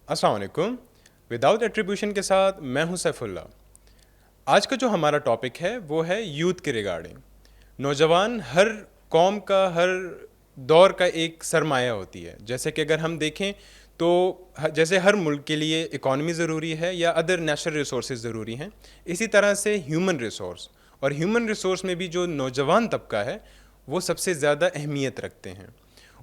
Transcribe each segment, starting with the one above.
السلام علیکم. Without attribution کے ساتھ میں ہوں سیف اللہ. آج کا جو ہمارا ٹاپک ہے وہ ہے یوتھ کے ریگارڈنگ. نوجوان ہر قوم کا، ہر دور کا ایک سرمایہ ہوتی ہے. جیسے کہ اگر ہم دیکھیں تو جیسے ہر ملک کے لیے اکانومی ضروری ہے یا ادر نیچرل ریسورسز ضروری ہیں، اسی طرح سے ہیومن ریسورس، اور ہیومن ریسورس میں بھی جو نوجوان طبقہ ہے وہ سب سے زیادہ اہمیت رکھتے ہیں.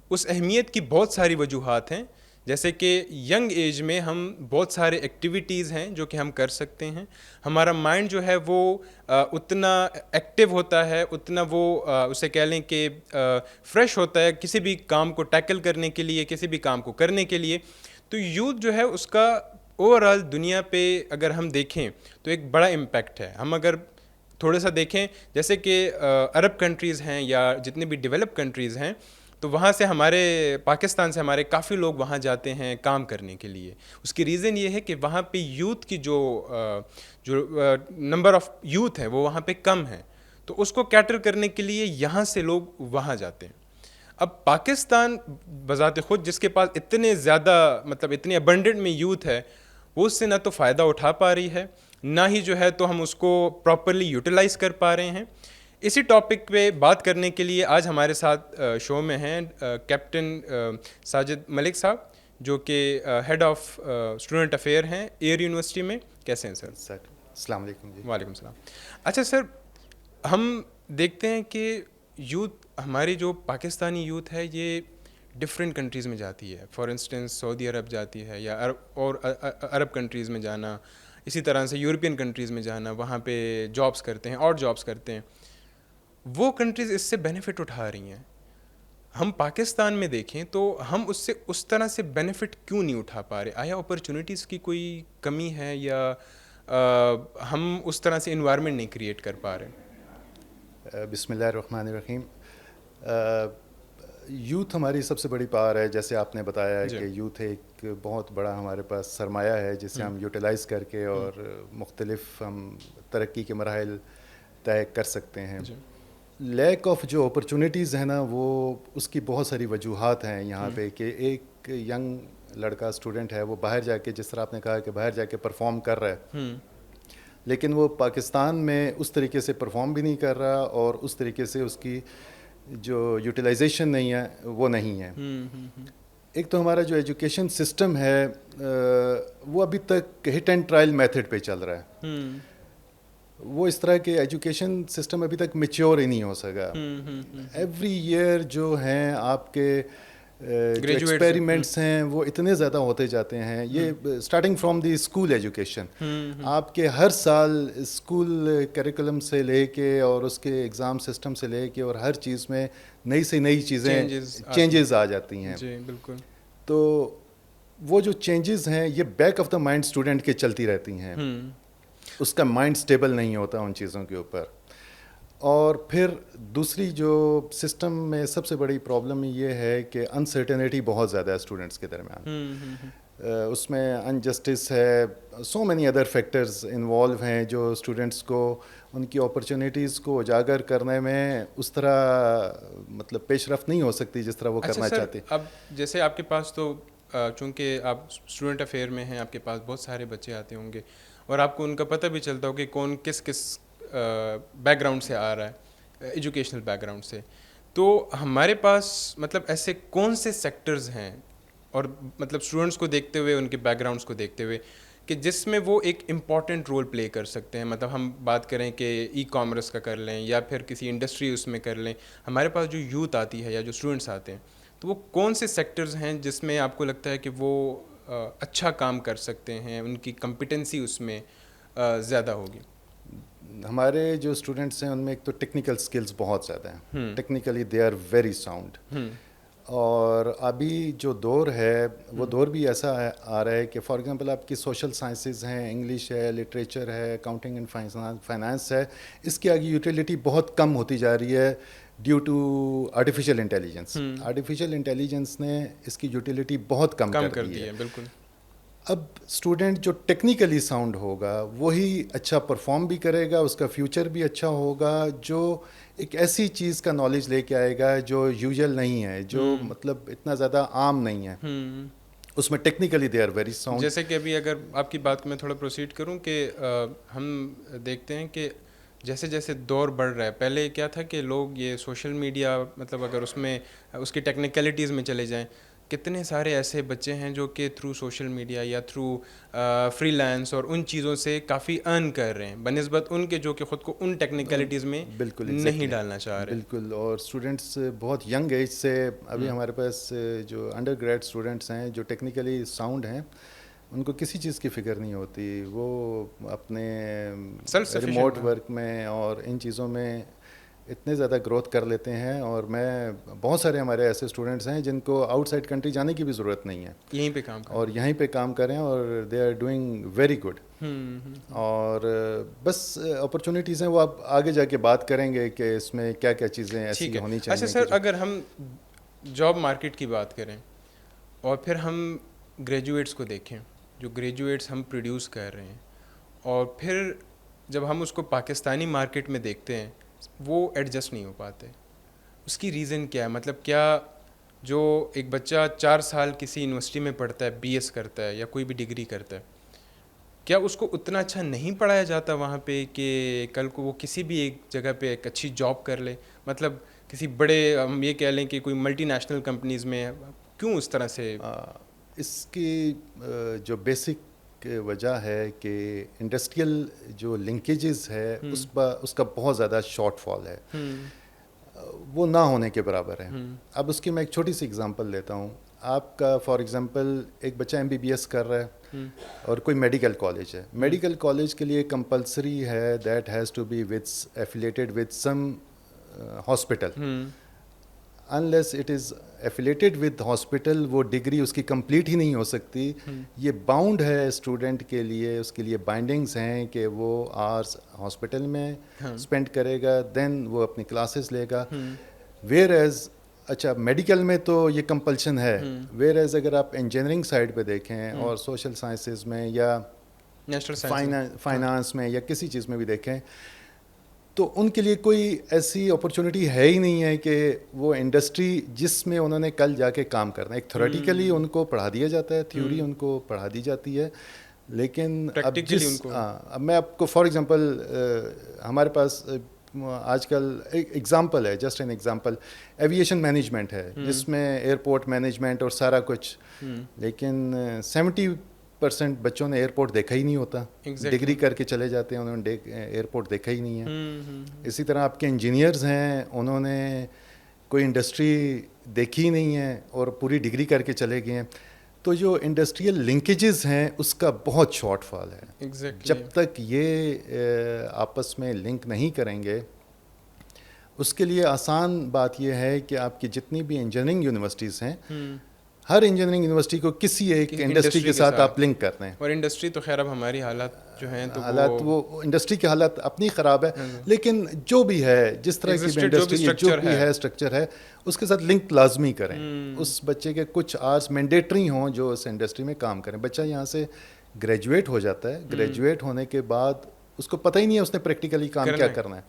اس اہمیت کی بہت ساری وجوہات ہیں، جیسے کہ ینگ ایج میں ہم بہت سارے ایکٹیویٹیز ہیں جو کہ ہم کر سکتے ہیں. ہمارا مائنڈ جو ہے وہ اتنا ایکٹیو ہوتا ہے، اتنا وہ اسے کہہ لیں کہ فریش ہوتا ہے کسی بھی کام کو ٹیکل کرنے کے لیے، کسی بھی کام کو کرنے کے لیے. تو یوتھ جو ہے اس کا اوور آل دنیا پہ اگر ہم دیکھیں تو ایک بڑا امپیکٹ ہے. ہم اگر تھوڑا سا دیکھیں جیسے کہ عرب کنٹریز ہیں یا جتنے بھی ڈیولپ کنٹریز ہیں، تو وہاں سے ہمارے پاکستان سے ہمارے کافی لوگ وہاں جاتے ہیں کام کرنے کے لیے. اس کی ریزن یہ ہے کہ وہاں پہ یوتھ کی جو نمبر آف یوتھ ہے وہ وہاں پہ کم ہے، تو اس کو کیٹر کرنے کے لیے یہاں سے لوگ وہاں جاتے ہیں. اب پاکستان بذات خود جس کے پاس اتنے زیادہ مطلب اتنے ابنڈنٹ میں یوتھ ہے، وہ اس سے نہ تو فائدہ اٹھا پا رہی ہے، نہ ہی جو ہے تو ہم اس کو پراپرلی یوٹیلائز کر پا رہے ہیں. اسی ٹاپک پہ بات کرنے کے لیے آج ہمارے ساتھ شو میں ہیں کیپٹن ساجد ملک صاحب، جو کہ ہیڈ آف اسٹوڈنٹ افیئر ہیں ایئر یونیورسٹی میں. کیسے ہیں سر؟ السلام علیکم جی. وعلیکم السلام. اچھا سر، ہم دیکھتے ہیں کہ یوتھ، ہماری جو پاکستانی یوتھ ہے یہ ڈفرینٹ کنٹریز میں جاتی ہے. فار انسٹنس سعودی عرب جاتی ہے یا عرب کنٹریز میں جانا، اسی طرح سے یورپین کنٹریز میں جانا، وہاں پہ جابس کرتے ہیں اور جابس کرتے ہیں. وہ کنٹریز اس سے بینیفٹ اٹھا رہی ہیں. ہم پاکستان میں دیکھیں تو ہم اس سے اس طرح سے بینیفٹ کیوں نہیں اٹھا پا رہے؟ آیا اپرچونیٹیز کی کوئی کمی ہے یا ہم اس طرح سے انوائرمنٹ نہیں کریٹ کر پا رہے؟ بسم اللہ الرحمن الرحیم. یوتھ ہماری سب سے بڑی پاور ہے. جیسے آپ نے بتایا کہ یوتھ ایک بہت بڑا ہمارے پاس سرمایہ ہے جسے ہم یوٹیلائز کر کے اور مختلف ہم ترقی کے مراحل طے کر سکتے ہیں. لیک آف جو اپرچونیٹیز ہیں نا، وہ اس کی بہت ساری وجوہات ہیں یہاں پہ. کہ ایک ینگ لڑکا اسٹوڈنٹ ہے، وہ باہر جا کے، جس طرح آپ نے کہا کہ باہر جا کے پرفارم کر رہا ہے، لیکن وہ پاکستان میں اس طریقے سے پرفارم بھی نہیں کر رہا اور اس طریقے سے اس کی جو یوٹیلائزیشن نہیں ہے وہ نہیں ہے. ایک تو ہمارا جو ایجوکیشن سسٹم ہے وہ ابھی تک ہٹ اینڈ ٹرائل میتھڈ پہ چل رہا ہے. وہ اس طرح کے ایجوکیشن سسٹم ابھی تک میچیور ہی نہیں ہو سکا. ایوری ایئر جو ہیں آپ کے جو ایکسپیریمنٹس ہیں وہ اتنے زیادہ ہوتے جاتے ہیں. یہ starting from the school education, آپ کے ہر سال اسکول کریکولم سے لے کے اور اس کے ایگزام سسٹم سے لے کے اور ہر چیز میں نئی سے نئی چیزیں چینجز آ جاتی ہیں. جی بالکل. تو وہ جو چینجز ہیں یہ back of the mind student کے چلتی رہتی ہیں. اس کا مائنڈ سٹیبل نہیں ہوتا ان چیزوں کے اوپر. اور پھر دوسری جو سسٹم میں سب سے بڑی پرابلم یہ ہے کہ انسرٹنٹی بہت زیادہ ہے اسٹوڈنٹس کے درمیان. اس میں انجسٹس ہے، so many other factors involve ہیں جو اسٹوڈنٹس کو ان کی اپرچونیٹیز کو اجاگر کرنے میں اس طرح مطلب پیش رفت نہیں ہو سکتی جس طرح وہ کرنا چاہتے. اب جیسے آپ کے پاس تو چونکہ آپ اسٹوڈنٹ افیئر میں ہیں، آپ کے پاس بہت سارے بچے آتے ہوں گے اور آپ کو ان کا پتہ بھی چلتا ہو کہ کون کس بیک گراؤنڈ سے آ رہا ہے، ایجوکیشنل بیک گراؤنڈ سے. تو ہمارے پاس مطلب ایسے کون سے سیکٹرز ہیں، اور مطلب اسٹوڈنٹس کو دیکھتے ہوئے، ان کے بیک گراؤنڈس کو دیکھتے ہوئے، کہ جس میں وہ ایک امپورٹنٹ رول پلے کر سکتے ہیں؟ مطلب ہم بات کریں کہ ای کامرس کا کر لیں یا پھر کسی انڈسٹری اس میں کر لیں. ہمارے پاس جو یوتھ آتی ہے یا جو اسٹوڈنٹس آتے ہیں، تو وہ کون سے سیکٹرز ہیں جس میں آپ کو لگتا ہے کہ وہ اچھا کام کر سکتے ہیں، ان کی کمپیٹنسی اس میں زیادہ ہوگی؟ ہمارے جو اسٹوڈنٹس ہیں ان میں ایک تو ٹیکنیکل سکلز بہت زیادہ ہیں. Technically they are very sound. اور ابھی جو دور ہے وہ دور بھی ایسا آ رہا ہے کہ فار ایگزامپل آپ کی سوشل سائنسز ہیں، انگلش ہے، لٹریچر ہے، اکاؤنٹنگ اینڈ فائنانس ہے، اس کی آگے یوٹیلیٹی بہت کم ہوتی جا رہی ہے due to artificial intelligence. Artificial intelligence نے اس کی یوٹیلیٹی بہت کم کر دی ہے. بالکل. اب اسٹوڈنٹ جو ٹیکنیکلی ساؤنڈ ہوگا وہی اچھا پرفارم بھی کرے گا، اس کا فیوچر بھی اچھا ہوگا، جو ایک ایسی چیز کا نالج لے کے آئے گا جو یوزل نہیں ہے، جو مطلب اتنا زیادہ عام نہیں ہے. اس میں technically they are very sound. جیسے کہ ابھی اگر آپ کی بات کو میں تھوڑا پروسیڈ کروں کہ ہم دیکھتے ہیں کہ جیسے جیسے دور بڑھ رہا ہے، پہلے کیا تھا کہ لوگ یہ سوشل میڈیا مطلب اگر اس میں اس کی ٹیکنیکلٹیز میں چلے جائیں، کتنے سارے ایسے بچے ہیں جو کہ تھرو سوشل میڈیا یا تھرو فری لانس اور ان چیزوں سے کافی ارن کر رہے ہیں بنسبت ان کے جو کہ خود کو ان ٹیکنیکلٹیز میں بالکل نہیں ڈالنا چاہ رہے. بالکل. اور اسٹوڈنٹس بہت ینگ ایج سے ابھی ہمارے پاس جو انڈر گریڈ اسٹوڈنٹس ہیں جو ٹیکنیکلی ساؤنڈ ہیں، ان کو کسی چیز کی فکر نہیں ہوتی. وہ اپنے ریموٹ ورک میں اور ان چیزوں میں اتنے زیادہ گروتھ کر لیتے ہیں. اور میں بہت سارے ہمارے ایسے اسٹوڈنٹس ہیں جن کو آؤٹ سائڈ کنٹری جانے کی بھی ضرورت نہیں ہے، یہیں پہ کام اور یہیں پہ کام کریں اور they are doing very good. اور بس اپرچونیٹیز ہیں، وہ آپ آگے جا کے بات کریں گے کہ اس میں کیا کیا چیزیں ایسی ہونی چاہیے. اچھا سر، اگر ہم جاب مارکیٹ کی بات کریں اور پھر ہم گریجویٹس کو دیکھیں، جو گریجویٹس ہم پروڈیوس کر رہے ہیں، اور پھر جب ہم اس کو پاکستانی مارکیٹ میں دیکھتے ہیں وہ ایڈجسٹ نہیں ہو پاتے. اس کی ریزن کیا ہے؟ مطلب کیا جو ایک بچہ 4 سال کسی یونیورسٹی میں پڑھتا ہے، بی ایس کرتا ہے یا کوئی بھی ڈگری کرتا ہے، کیا اس کو اتنا اچھا نہیں پڑھایا جاتا وہاں پہ کہ کل کو وہ کسی بھی ایک جگہ پہ ایک اچھی جاب کر لے؟ مطلب کسی بڑے، ہم یہ کہہ لیں کہ کوئی ملٹی نیشنل کمپنیز میں، کیوں اس طرح سے؟ اس کی جو بیسک وجہ ہے کہ انڈسٹریل جو لنکیجز ہے اس کا بہت زیادہ شارٹ فال ہے، وہ نہ ہونے کے برابر ہے. اب اس کی میں ایک چھوٹی سی اگزامپل لیتا ہوں. آپ کا فار ایگزامپل ایک بچہ ایم بی بی ایس کر رہا ہے اور کوئی میڈیکل کالج ہے. میڈیکل کالج کے لیے کمپلسری ہے that has to be affiliated with some hospital. Unless it is affiliated with hospital, وہ ڈگری اس کی کمپلیٹ ہی نہیں ہو سکتی. یہ باؤنڈ ہے اسٹوڈنٹ کے لیے، اس کے لیے بائنڈنگس ہیں کہ وہ آورس ہاسپٹل میں اسپینڈ کرے گا، دین وہ اپنی کلاسز لے گا. ویئر ایز اچھا میڈیکل میں تو یہ کمپلشن ہے، ویئر ایز اگر آپ انجینئرنگ سائڈ پہ دیکھیں اور سوشل سائنسز میں یا فائنانس میں یا کسی چیز میں بھی دیکھیں، تو ان کے لیے کوئی ایسی اپرچونٹی ہے ہی نہیں ہے کہ وہ انڈسٹری جس میں انہوں نے کل جا کے کام کرنا ہے. ایک تھیوریٹیکلی ان کو پڑھا دیا جاتا ہے، تھیوری ان کو پڑھا دی جاتی ہے، لیکن اب میں آپ کو فار ایگزامپل ہمارے پاس آج کل ایک ایگزامپل ہے، just an example, aviation management ہے جس میں ایئرپورٹ مینجمنٹ اور سارا کچھ، لیکن 70% بچوں نے ایئرپورٹ دیکھا ہی نہیں ہوتا. ڈگری کر کے چلے جاتے ہیں، انہوں نے ایئرپورٹ دیکھا ہی نہیں ہے. اسی طرح آپ کے انجینئرز ہیں، انہوں نے کوئی انڈسٹری دیکھی ہی نہیں ہے اور پوری ڈگری کر کے چلے گئے ہیں. تو جو انڈسٹریل لنکیجز ہیں اس کا بہت شارٹ فال ہے. جب تک یہ آپس میں لنک نہیں کریں گے، اس کے لیے آسان بات یہ ہے کہ آپ کی جتنی بھی انجینئرنگ یونیورسٹیز ہیں، ہر انجینئرنگ یونیورسٹی کو کسی ایک انڈسٹری کے ساتھ آپ لنک کر دیں. اور انڈسٹری تو خیر اب ہماری حالات جو ہیں تو حالات، وہ انڈسٹری کی حالت اپنی خراب ہے، لیکن جو بھی ہے، جس طرح کی انڈسٹری جو بھی ہے اسٹرکچر ہے، اس کے ساتھ لنک لازمی کریں. اس بچے کے کچھ آرس مینڈیٹری ہوں جو اس انڈسٹری میں کام کریں. بچہ یہاں سے گریجویٹ ہو جاتا ہے، گریجویٹ ہونے کے بعد اس کو پتہ ہی نہیں ہے اس نے پریکٹیکلی کام کیا کرنا ہے.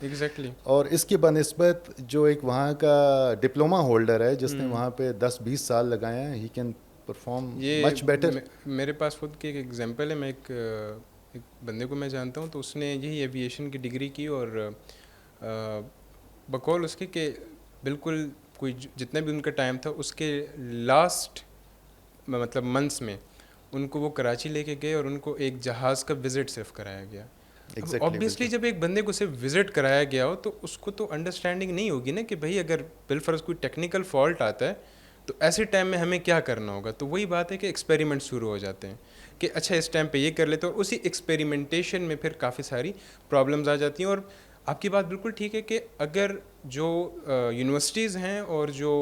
اور اس کی بنسبت جو ایک وہاں کا ڈپلوما ہولڈر ہے جس نے وہاں پہ 10-20 سال لگائے ہیں، he can perform much better. میرے پاس خود کی ایک ایگزامپل ہے. میں ایک بندے کو میں جانتا ہوں، تو اس نے یہی ایویشن کی ڈگری کی، اور بقول اس کے کہ بالکل کوئی جتنا بھی ان کا ٹائم تھا اس کے لاسٹ مطلب منتھس میں ان کو وہ کراچی لے کے گئے اور ان کو ایک جہاز کا وزٹ صرف کرایا گیا. اوبیسلی جب ایک بندے کو صرف وزٹ کرایا گیا ہو تو اس کو تو انڈرسٹینڈنگ نہیں ہوگی نا کہ بھائی اگر بالفرض کوئی ٹیکنیکل فالٹ آتا ہے تو ایسے ٹائم میں ہمیں کیا کرنا ہوگا. تو وہی بات ہے کہ ایکسپیریمنٹ شروع ہو جاتے ہیں کہ اچھا اس ٹائم پہ یہ کر لیتے ہیں، اور اسی ایکسپیریمنٹیشن میں پھر کافی ساری پرابلمز آ جاتی ہیں. اور آپ کی بات بالکل ٹھیک ہے کہ اگر جو یونیورسٹیز ہیں اور جو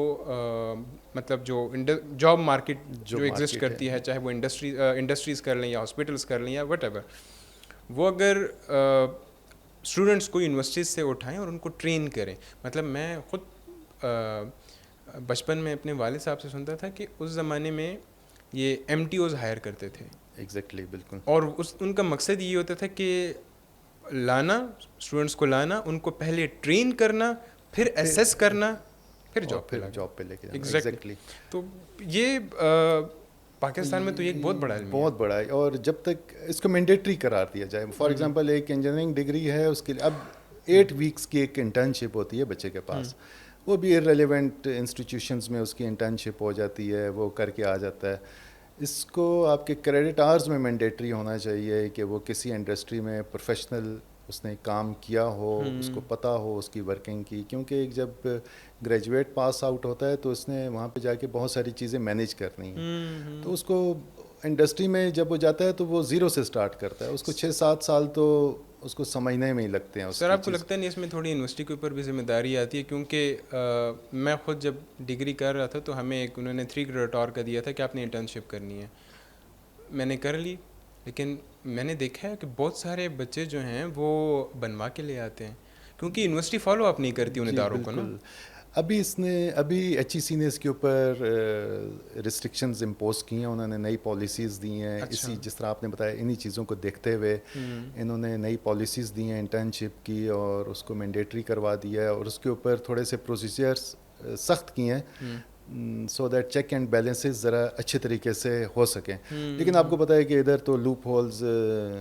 مطلب جو جاب مارکیٹ جو ایگزسٹ کرتی ہے، چاہے وہ انڈسٹریز کر لیں یا ہاسپٹلس کر لیں یا وٹ ایور، وہ اگر اسٹوڈنٹس کو یونیورسٹیز سے اٹھائیں اور ان کو ٹرین کریں. مطلب میں خود بچپن میں اپنے والد صاحب سے سنتا تھا کہ اس زمانے میں یہ ایم ٹی اوز ہائر کرتے تھے. ایگزیکٹلی، بالکل. اور ان کا مقصد یہ ہوتا تھا کہ لانا اسٹوڈنٹس کو، لانا ان کو پہلے ٹرین کرنا، پھر ایسیس کرنا، پھر جاب پہ لے کے. ایگزیکٹلی. تو یہ پاکستان میں تو یہ ایک بہت بڑا علم ہے. بہت بڑا ہے. اور جب تک اس کو مینڈیٹری قرار دیا جائے, فار ایگزامپل ایک انجینئرنگ ڈگری ہے, اس کے لیے اب 8 ویکس کی ایک انٹرنشپ ہوتی ہے بچے کے پاس, وہ بھی ارریلیونٹ انسٹیٹیوشنز میں اس کی انٹرنشپ ہو جاتی ہے, وہ کر کے آ جاتا ہے. اس کو آپ کے کریڈٹ آورز میں مینڈیٹری ہونا چاہیے کہ وہ کسی انڈسٹری میں پروفیشنل اس نے کام کیا ہو, اس کو پتہ ہو اس کی ورکنگ کی, کیونکہ ایک جب گریجویٹ پاس آؤٹ ہوتا ہے تو اس نے وہاں پہ جا کے بہت ساری چیزیں مینیج کرنی ہیں. تو اس کو انڈسٹری میں جب وہ جاتا ہے تو وہ زیرو سے سٹارٹ کرتا ہے, اس کو 6-7 سال تو اس کو سمجھنے میں ہی لگتے ہیں. سر آپ کو لگتا ہے نہیں اس میں تھوڑی یونیورسٹی کے اوپر بھی ذمہ داری آتی ہے؟ کیونکہ میں خود جب ڈگری کر رہا تھا تو ہمیں انہوں نے 3 کریڈٹ اور کا دیا تھا کہ آپ نے انٹرنشپ کرنی ہے. میں نے کر لی, لیکن میں نے دیکھا ہے کہ بہت سارے بچے جو ہیں وہ بنوا کے لے آتے ہیں, کیونکہ یونیورسٹی فالو اپ نہیں کرتی ان اداروں کو نا. ابھی ایچ ای سی نے اس کے اوپر ریسٹرکشنز امپوز کی ہیں, انہوں نے نئی پالیسیز دی ہیں. اسی جس طرح آپ نے بتایا انہی چیزوں کو دیکھتے ہوئے انہوں نے نئی پالیسیز دی ہیں انٹرنشپ کی, اور اس کو مینڈیٹری کروا دیا ہے, اور اس کے اوپر تھوڑے سے پروسیجرز سخت کیے ہیں so that cheque and balances ذرا اچھے طریقے سے ہو سکیں. لیکن آپ کو پتہ ہے کہ ادھر تو لوپ ہولز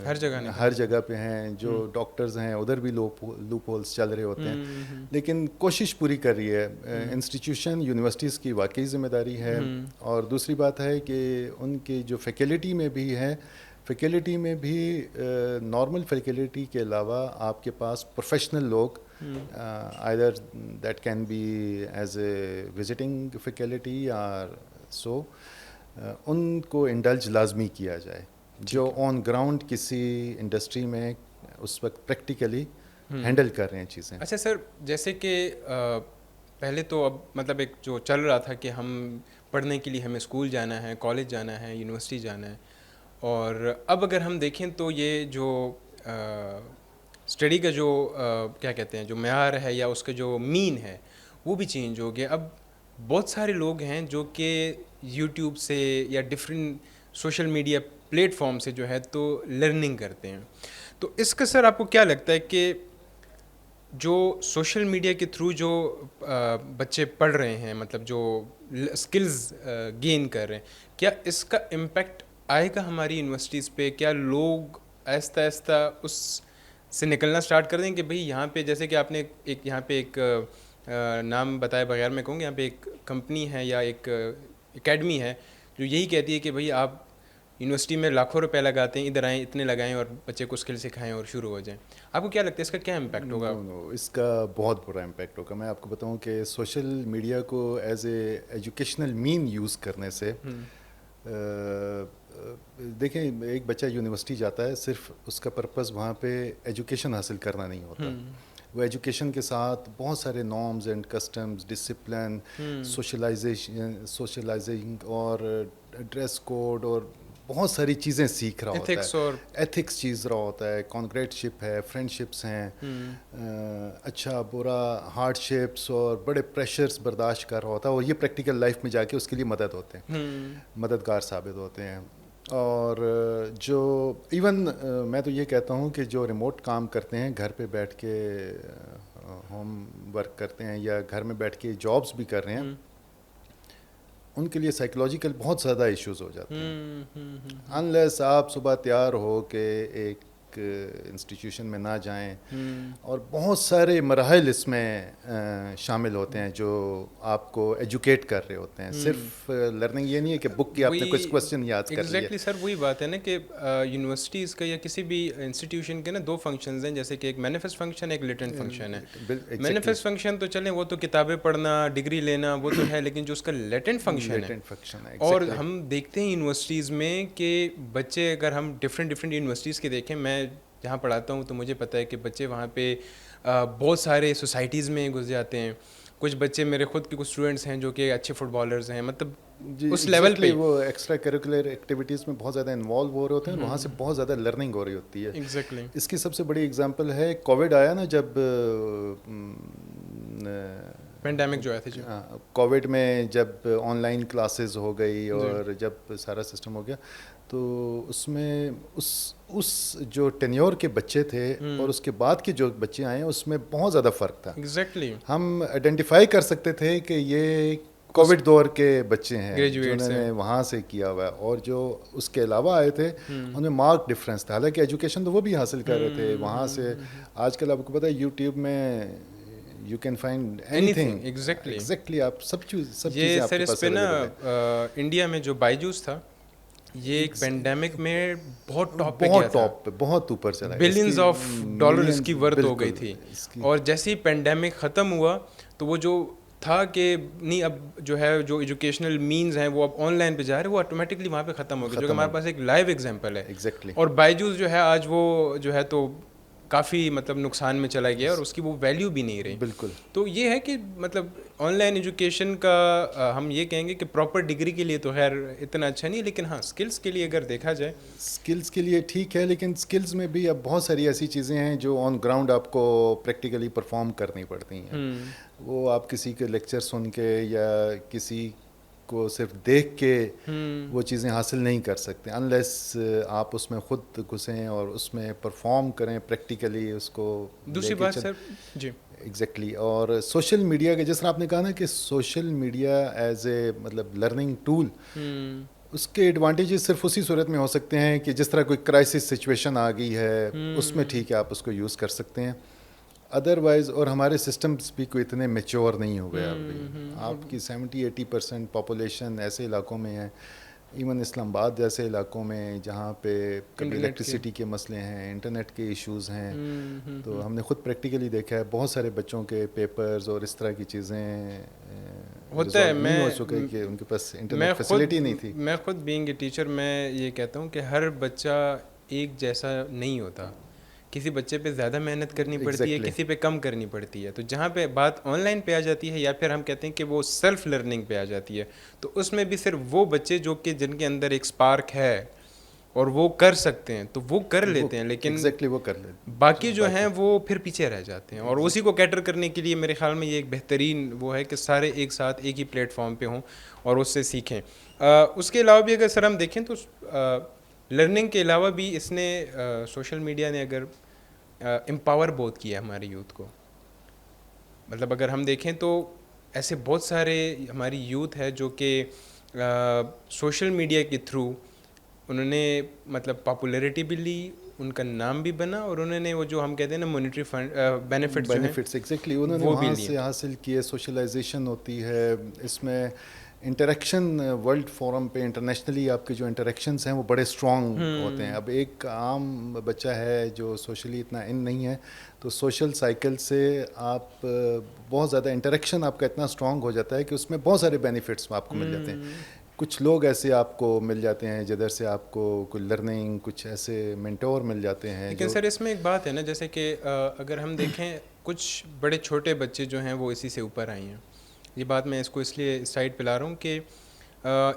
ہر جگہ پہ ہیں, جو ڈاکٹرز ہیں ادھر بھی لوپ ہولز چل رہے ہوتے ہیں. لیکن کوشش پوری کر رہی ہے انسٹیٹیوشن, یونیورسٹیز کی واقعی ذمہ داری ہے. اور دوسری بات ہے کہ ان کی جو فیکلٹی میں بھی ہے, فیکلٹی میں بھی نارمل فیکلٹی کے علاوہ آپ کے پاس پروفیشنل لوگ, either that can be as a visiting faculty or so, ان کو انڈلج لازمی کیا جائے جو آن گراؤنڈ کسی انڈسٹری میں اس وقت پریکٹیکلی ہینڈل کر رہے ہیں چیزیں. اچھا سر, جیسے کہ پہلے تو اب مطلب ایک جو چل رہا تھا کہ ہم پڑھنے کے لیے ہمیں اسکول جانا ہے, کالج جانا ہے, یونیورسٹی جانا ہے, اور اب اگر ہم دیکھیں تو یہ جو اسٹڈی کا جو کیا کہتے ہیں جو معیار ہے یا اس کا جو مین ہے وہ بھی چینج ہو گیا. اب بہت سارے لوگ ہیں جو کہ یوٹیوب سے یا different social media plate form سے جو ہے تو لرننگ کرتے ہیں. تو اس کا سر آپ کو کیا لگتا ہے کہ جو سوشل میڈیا کے تھرو جو بچے پڑھ رہے ہیں, مطلب جو اسکلز گین کر رہے ہیں, کیا اس کا امپیکٹ آئے گا ہماری یونیورسٹیز پہ؟ کیا لوگ آہستہ آہستہ اس سے نکلنا سٹارٹ کر دیں کہ بھئی یہاں پہ, جیسے کہ آپ نے ایک یہاں پہ ایک نام بتائے بغیر میں کہوں گا, یہاں پہ ایک کمپنی ہے یا ایک اکیڈمی ہے جو یہی کہتی ہے کہ بھئی آپ یونیورسٹی میں لاکھوں روپے لگاتے ہیں, ادھر آئیں اتنے لگائیں اور بچے کو اسکل سکھائیں اور شروع ہو جائیں. آپ کو کیا لگتا ہے اس کا کیا امپیکٹ ہوگا؟ اس کا بہت بڑا امپیکٹ ہوگا. میں آپ کو بتاؤں کہ سوشل میڈیا کو as a educational mean use کرنے سے, دیکھیں ایک بچہ یونیورسٹی جاتا ہے, صرف اس کا پرپز وہاں پہ ایجوکیشن حاصل کرنا نہیں ہوتا. وہ ایجوکیشن کے ساتھ بہت سارے norms and customs, discipline, socialising اور ڈریس کوڈ اور بہت ساری چیزیں سیکھ رہا ہوتا ہے, ایتھکس چیز رہا ہوتا ہے, کانگریٹشپ ہے, فرینڈ شپس ہیں, اچھا برا ہارڈ شپس اور بڑے پریشرز برداشت کر رہا ہوتا ہے, اور یہ پریکٹیکل لائف میں جا کے اس کے لیے مدد ہوتے ہیں, مددگار ثابت ہوتے ہیں. اور جو ایون میں تو یہ کہتا ہوں کہ جو ریموٹ کام کرتے ہیں, گھر پہ بیٹھ کے ہوم ورک کرتے ہیں یا گھر میں بیٹھ کے جابس بھی کر رہے ہیں, ان کے لیے سائیکولوجیکل بہت زیادہ ایشوز ہو جاتے ہیں. انلیس آپ صبح تیار ہو کہ ایک انسٹیٹیوشن میں نہ جائیں, اور بہت سارے مراحل اس میں شامل ہوتے ہیں جو آپ کو ایجوکیٹ کر رہے ہوتے ہیں. صرف لرننگ یہ نہیں ہے کہ بک کی آپ نے کچھ کوسچن یاد کر لیے. ایگزیکٹلی سر, وہی بات ہے نا کہ یونیورسٹیز کا یا کسی بھی انسٹیٹیوشن کے نا 2 فنکشنز ہیں, جیسے کہ ایک مینیفیسٹ فنکشن, ایک لیٹنٹ فنکشن ہے. مینیفیسٹ فنکشن تو چلیں وہ تو کتابیں پڑھنا, ڈگری لینا, وہ تو ہے, لیکن جو اس کا لیٹنٹ فنکشن ہے, اور ہم دیکھتے ہیں یونیورسٹیز میں کہ بچے, اگر ہم ڈفرینٹ یونیورسٹیز کے دیکھیں, میں جہاں پڑھاتا ہوں تو مجھے پتہ ہے کہ بچے وہاں پہ بہت سارے سوسائٹیز میں گھس جاتے ہیں. کچھ بچے میرے خود کے کچھ اسٹوڈنٹس ہیں جو کہ اچھے فٹ بالرز ہیں, مطلب اس لیول پہ وہ ایکسٹرا کریکولر ایکٹیویٹیز میں بہت زیادہ انوالو ہو رہے ہوتے ہیں, وہاں سے بہت زیادہ لرننگ ہو رہی ہوتی ہے. ایگزیکٹلی اس کی سب سے بڑی اگزامپل ہے کووڈ آیا نا, جب پینڈیمک جو آیا تھا, کووڈ میں جب آن لائن کلاسز ہو گئی اور جب سارا سسٹم ہو گیا, تو اس میں اس جو ٹینیور کے بچے تھے اور اس کے بعد کے جو بچے آئے ہیں اس میں بہت زیادہ فرق تھا. ایگزیکٹلی ہم آئیڈینٹیفائی کر سکتے تھے کہ یہ کووڈ دور کے بچے ہیں گریجویٹس جنہوں نے وہاں سے کیا ہوا ہے, اور جو اس کے علاوہ آئے تھے ان میں مارک ڈفرینس تھا. حالانکہ ایجوکیشن تو وہ بھی حاصل کر رہے تھے وہاں سے. آج کل آپ کو پتہ ہے یوٹیوب میں you can find any thing. Exactly آپ سب چیزیں یہ آپ سر کے اس پاس پہ نا اویلیبل ہے. انڈیا میں جو بائیجوس تھا یہ ایک پینڈیمک میں بہت ٹاپ پہ بہت ٹاپ پہ, بہت اوپر چلا, بلینز آف ڈالر اس کی ورتھ ہو گئی تھی. اور جیسے ہی پینڈیمک ختم ہوا تو وہ جو تھا کہ نہیں اب جو ہے جو ایجوکیشنل مینز ہیں وہ اب آن لائن پہ جا رہے ہیں, وہ آٹومیٹکلی وہاں پہ ختم ہو گیا, جو کہ ہمارے پاس ایک لائیو ایگزامپل ہے. ایگزیکٹلی. اور بائیجوز جو ہے آج وہ جو ہے تو کافی مطلب نقصان میں چلا گیا اور اس کی وہ ویلیو بھی نہیں رہی. بالکل. تو یہ ہے کہ مطلب آن لائن ایجوکیشن کا ہم یہ کہیں گے کہ پراپر ڈگری کے لیے تو خیر اتنا اچھا نہیں, لیکن ہاں اسکلس کے لیے اگر دیکھا جائے اسکلس کے لیے ٹھیک ہے, لیکن اسکلس میں بھی اب بہت ساری ایسی چیزیں ہیں جو آن گراؤنڈ آپ کو پریکٹیکلی پرفارم کرنی پڑتی ہیں. وہ آپ کسی کے لیکچر سن کے یا کسی کو صرف دیکھ کے وہ چیزیں حاصل نہیں کر سکتے انلیس آپ اس میں خود گھسیں اور اس میں پرفارم کریں پریکٹیکلی اس کو. دوسری بات سر جی ایگزیکٹلی. اور سوشل میڈیا کے جس طرح آپ نے کہا نا کہ سوشل میڈیا ایز اے مطلب لرننگ ٹول, اس کے ایڈوانٹیجز صرف اسی صورت میں ہو سکتے ہیں کہ جس طرح کوئی کرائسس سچویشن آ گئی ہے اس میں ٹھیک ہے آپ اس کو یوز کر سکتے ہیں. ادروائز اور ہمارے سسٹمس بھی کوئی اتنے میچور نہیں ہو گئے ابھی. آپ کی 70-80% پاپولیشن ایسے علاقوں میں ہے, ایون اسلام آباد جیسے علاقوں میں جہاں پہ کبھی الیکٹریسٹی کے مسئلے ہیں, انٹرنیٹ کے ایشوز ہیں. تو ہم نے خود پریکٹیکلی دیکھا ہے بہت سارے بچوں کے پیپرز اور اس طرح کی چیزیں ہوتا ہے. نہیں ہو چکے کہ ان کے پاس انٹرنیٹ فیسلٹی نہیں تھی. میں خود بینگ اے ٹیچر میں یہ کہتا ہوں کہ ہر بچہ ایک جیسا نہیں ہوتا. کسی بچے پہ زیادہ محنت کرنی پڑتی ہے, کسی پہ کم کرنی پڑتی ہے. تو جہاں پہ بات آن لائن پہ آ جاتی ہے یا پھر ہم کہتے ہیں کہ وہ سیلف لرننگ پہ آ جاتی ہے, تو اس میں بھی صرف وہ بچے جو کہ جن کے اندر ایک سپارک ہے اور وہ کر سکتے ہیں تو وہ کر لیتے ہیں, لیکن وہ کر لیتے ہیں. باقی جو ہیں وہ پھر پیچھے رہ جاتے ہیں. اور اسی کو کیٹر کرنے کے لیے میرے خیال میں یہ ایک بہترین وہ ہے کہ سارے ایک ساتھ ایک ہی پلیٹ فارم پہ ہوں اور اس سے سیکھیں. اس کے علاوہ بھی اگر سر ہم دیکھیں تو لرننگ کے علاوہ بھی اس نے سوشل میڈیا نے اگر امپاور بہت کیا ہمارے یوتھ کو. مطلب اگر ہم دیکھیں تو ایسے بہت سارے ہماری یوتھ ہے جو کہ سوشل میڈیا کے تھرو انہوں نے مطلب پاپولیرٹی بھی لی, ان کا نام بھی بنا, اور انہوں نے وہ جو ہم کہتے ہیں نا مونیٹری بینیفٹس ایگزیکٹلی انہوں نے وہاں سے حاصل کیے. سوشلائزیشن ہوتی ہے اس میں, انٹریکشن ورلڈ فورم پہ انٹرنیشنلی آپ کے جو انٹریکشنز ہیں وہ بڑے اسٹرانگ ہوتے ہیں. اب ایک عام بچہ ہے جو سوشلی اتنا ان نہیں ہے تو سوشل سائیکل سے آپ بہت زیادہ انٹریکشن آپ کا اتنا اسٹرانگ ہو جاتا ہے کہ اس میں بہت سارے بینیفٹس آپ کو مل جاتے ہیں. کچھ لوگ ایسے آپ کو مل جاتے ہیں جدھر سے آپ کو کوئی لرننگ, کچھ ایسے مینٹور مل جاتے ہیں. لیکن سر اس میں ایک بات ہے نا, جیسے کہ اگر ہم دیکھیں کچھ بڑے چھوٹے بچے جو ہیں وہ اسی سے اوپر آئے ہیں. یہ بات میں اس کو اس لیے سائڈ پہ لا رہا ہوں کہ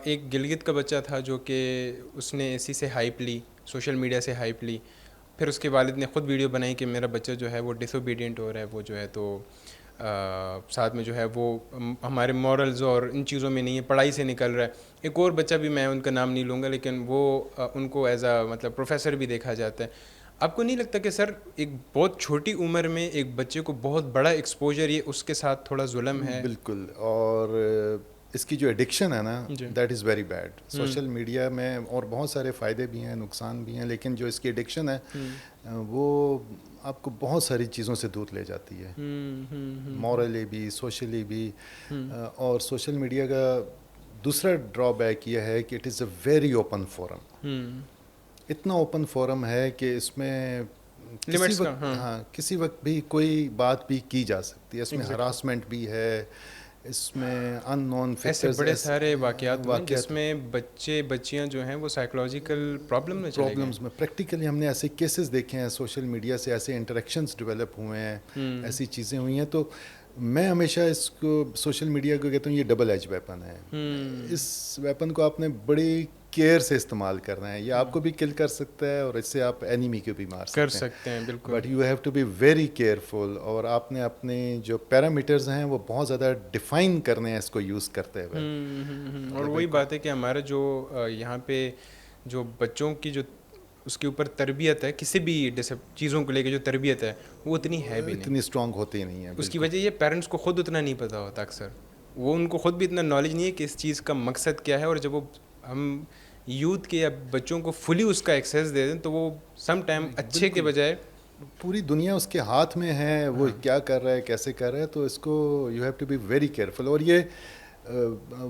ایک گلگت کا بچہ تھا جو کہ اس نے اسی سے ہائپ لی, سوشل میڈیا سے ہائپ لی. پھر اس کے والد نے خود ویڈیو بنائی کہ میرا بچہ جو ہے وہ ڈس اوبیڈینٹ ہو رہا ہے, وہ جو ہے تو ساتھ میں جو ہے وہ ہمارے مورلز اور ان چیزوں میں نہیں ہے, پڑھائی سے نکل رہا ہے. ایک اور بچہ بھی, میں ان کا نام نہیں لوں گا, لیکن وہ ان کو ایز اے مطلب پروفیسر بھی دیکھا جاتا ہے. آپ کو نہیں لگتا کہ سر ایک بہت چھوٹی عمر میں ایک بچے کو بہت بڑا ایکسپوجر یہ اس کے ساتھ تھوڑا ظلم ہے؟ بالکل. اور اس کی جو ایڈکشن ہے نا that is very bad. Social media میں اور بہت سارے فائدے بھی ہیں, نقصان بھی ہیں, لیکن جو اس کی ایڈکشن ہے وہ آپ کو بہت ساری چیزوں سے دور لے جاتی ہے, مورلی بھی, سوشلی بھی. اور سوشل میڈیا کا دوسرا ڈرا بیک یہ ہے کہ it is a very open forum. اتنا اوپن فورم ہے کہ اس میں کسی وقت بھی کوئی بات بھی کی جا سکتی ہے. اس میں ہراسمنٹ بھی ہے, اس میں ان نون ایسے بڑے سارے واقعات ہیں جس میں بچے بچیاں جو ہیں وہ سائیکولوجیکل پرابلمز میں پریکٹیکلی ہم نے ایسے کیسز دیکھے ہیں. سوشل میڈیا سے ایسے انٹریکشنز ڈیولپ ہوئے ہیں, ایسی چیزیں ہوئی ہیں. تو میں ہمیشہ اس کو سوشل میڈیا کو کہتا ہوں یہ ڈبل ایج ویپن ہے. اس ویپن کو آپ نے بڑی کیئر سے استعمال کرنا ہے. یہ آپ کو بھی کل کر سکتا ہے اور اس سے آپ اینیمی کو بھی مار سکتے ہیں. بالکل. But you have to be very careful, اور آپ نے اپنے جو پیرامیٹرز ہیں وہ بہت زیادہ ڈیفائن کرنے ہیں اس کو یوز کرتے ہوئے. اور وہی بات ہے کہ ہمارا جو یہاں پہ جو بچوں کی جو اس کے اوپر تربیت ہے, کسی بھی چیزوں کو لے کے جو تربیت ہے وہ اتنی ہے بھی نہیں, اتنی اسٹرانگ ہوتی نہیں ہے. اس کی وجہ یہ پیرنٹس کو خود اتنا نہیں پتہ ہوتا اکثر. وہ ان کو خود بھی اتنا نالج نہیں ہے کہ اس چیز کا مقصد کیا ہے, اور جب وہ ہم یوتھ کے یا بچوں کو فلی اس کا ایکسیس دے دیں تو وہ سم ٹائم اچھے کے بجائے پوری دنیا اس کے ہاتھ میں ہے, وہ کیا کر رہا ہے, کیسے کر رہا ہے, تو اس کو you have to be very careful. اور یہ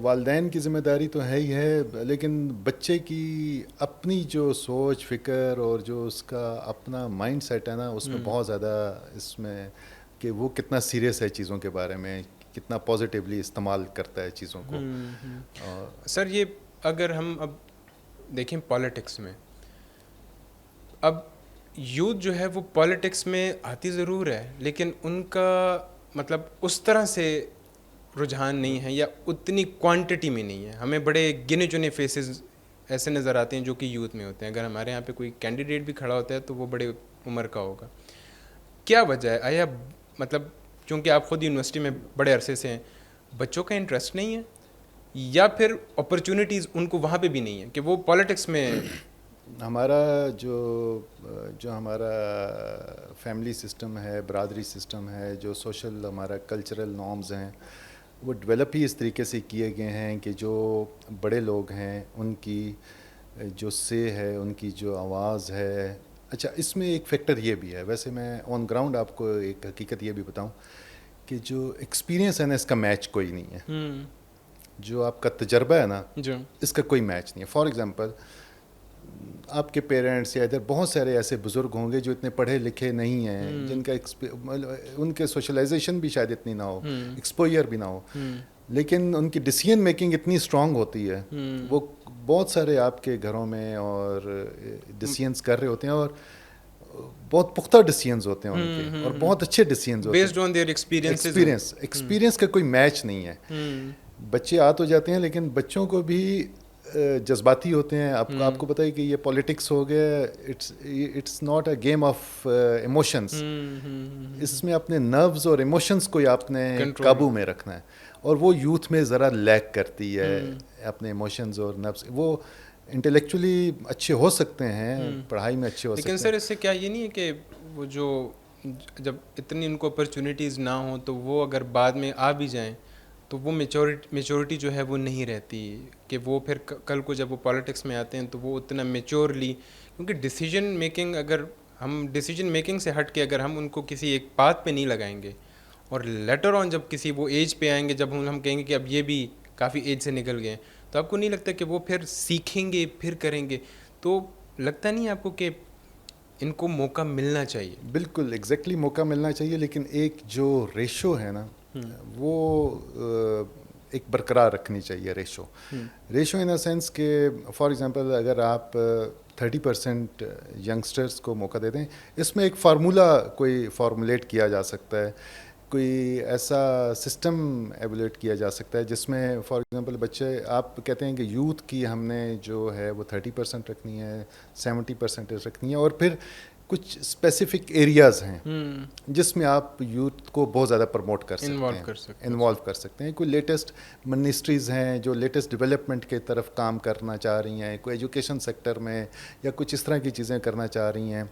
والدین کی ذمہ داری تو ہے ہی ہے, لیکن بچے کی اپنی جو سوچ فکر اور جو اس کا اپنا مائنڈ سیٹ ہے نا, اس میں بہت زیادہ اس میں کہ وہ کتنا سیریس ہے چیزوں کے بارے میں, کتنا پازیٹیولی استعمال کرتا ہے چیزوں کو. سر یہ اگر ہم اب دیکھیں پالیٹکس میں, اب یوتھ جو ہے وہ پالیٹکس میں آتی ضرور ہے, لیکن ان کا مطلب اس طرح سے رجحان نہیں ہے یا اتنی کوانٹٹی میں نہیں ہے. ہمیں بڑے گنے چنے فیسز ایسے نظر آتے ہیں جو کہ یوتھ میں ہوتے ہیں. اگر ہمارے یہاں پہ کوئی کینڈیڈیٹ بھی کھڑا ہوتا ہے تو وہ بڑے عمر کا ہوگا. کیا وجہ ہے؟ آیا مطلب چونکہ آپ خود یونیورسٹی میں بڑے عرصے سے ہیں, بچوں کا انٹرسٹ نہیں ہے, یا پھر اپرچونیٹیز ان کو وہاں پہ بھی نہیں ہے کہ وہ پالیٹکس میں؟ ہمارا جو ہمارا فیملی سسٹم ہے, برادری سسٹم ہے, جو سوشل ہمارا کلچرل نارمز ہیں, وہ ڈیولپ ہی اس طریقے سے کیے گئے ہیں کہ جو بڑے لوگ ہیں ان کی جو سے ہے, ان کی جو آواز ہے. اچھا, اس میں ایک فیکٹر یہ بھی ہے, ویسے میں آن گراؤنڈ آپ کو ایک حقیقت یہ بھی بتاؤں کہ جو ایکسپیرینس ہے نا, اس کا میچ کوئی نہیں ہے. جو آپ کا تجربہ ہے نا, اس کا کوئی میچ نہیں ہے. فار ایگزامپل, آپ کے پیرنٹس یا ادھر بہت سارے ایسے بزرگ ہوں گے جو اتنے پڑھے لکھے نہیں ہیں, جن کا ان کے سوشلائزیشن بھی شاید اتنی نہ ہو, ایکسپوئر بھی نہ ہو, لیکن ان کی ڈیسیژن میکنگ اتنی اسٹرانگ ہوتی ہے. وہ بہت سارے آپ کے گھروں میں اور ڈیسیژنس کر رہے ہوتے ہیں, اور بہت پختہ ڈیسیژنز ہوتے ہیں ان کے, اور بہت اچھے ڈیسیژنز ہوتے ہیں based on their experience. Experience کا کوئی میچ نہیں ہے. بچے آ تو جاتے ہیں, لیکن بچوں کو بھی جذباتی ہوتے ہیں. آپ کو پتہ ہے کہ یہ پولیٹکس ہو گیا, it's not a game of emotions. اس میں اپنے نروز اور ایموشنس کو آپ نے قابو میں رکھنا ہے, اور وہ یوتھ میں ذرا لیک کرتی ہے. اپنے ایموشنز اور نروز, وہ انٹلیکچولی اچھے ہو سکتے ہیں, پڑھائی میں اچھے ہو سکتے ہیں, لیکن سر اس سے کیا یہ نہیں ہے کہ وہ جو جب اتنی ان کو اپرچونیٹیز نہ ہوں تو وہ اگر بعد میں آ بھی جائیں تو وہ میچورٹی جو ہے وہ نہیں رہتی, کہ وہ پھر کل کو جب وہ پالیٹکس میں آتے ہیں تو وہ اتنا میچورلی, کیونکہ ڈیسیجن میکنگ, اگر ہم ڈیسیجن میکنگ سے ہٹ کے اگر ہم ان کو کسی ایک پاتھ پہ نہیں لگائیں گے, اور لیٹر آن جب کسی وہ ایج پہ آئیں گے جب ہم کہیں گے کہ اب یہ بھی کافی ایج سے نکل گئے, تو آپ کو نہیں لگتا کہ وہ پھر سیکھیں گے, پھر کریں گے؟ تو لگتا نہیں آپ کو کہ ان کو موقع ملنا چاہیے؟ بالکل ایگزیکٹلی موقع ملنا چاہیے, لیکن ایک جو ریشو ہے نا, وہ ایک برقرار رکھنی چاہیے. ریشو ان اے سینس کہ فار ایگزامپل اگر آپ 30% ینگسٹرس کو موقع دے دیں, اس میں ایک فارمولا کوئی فارمولیٹ کیا جا سکتا ہے, کوئی ایسا سسٹم ایولیٹ کیا جا سکتا ہے جس میں فار ایگزامپل بچے, آپ کہتے ہیں کہ یوتھ کی ہم نے جو ہے وہ 30% رکھنی ہے, 70% رکھنی ہے, اور پھر کچھ اسپیسیفک ایریاز ہیں جس میں آپ یوتھ کو بہت زیادہ پروموٹ کر سکتے ہیں, انوالو کر سکتے ہیں. کوئی لیٹسٹ منسٹریز ہیں جو لیٹسٹ ڈیولپمنٹ کی طرف کام کرنا چاہ رہی ہیں, کوئی ایجوکیشن سیکٹر میں یا کچھ اس طرح کی چیزیں کرنا چاہ رہی ہیں,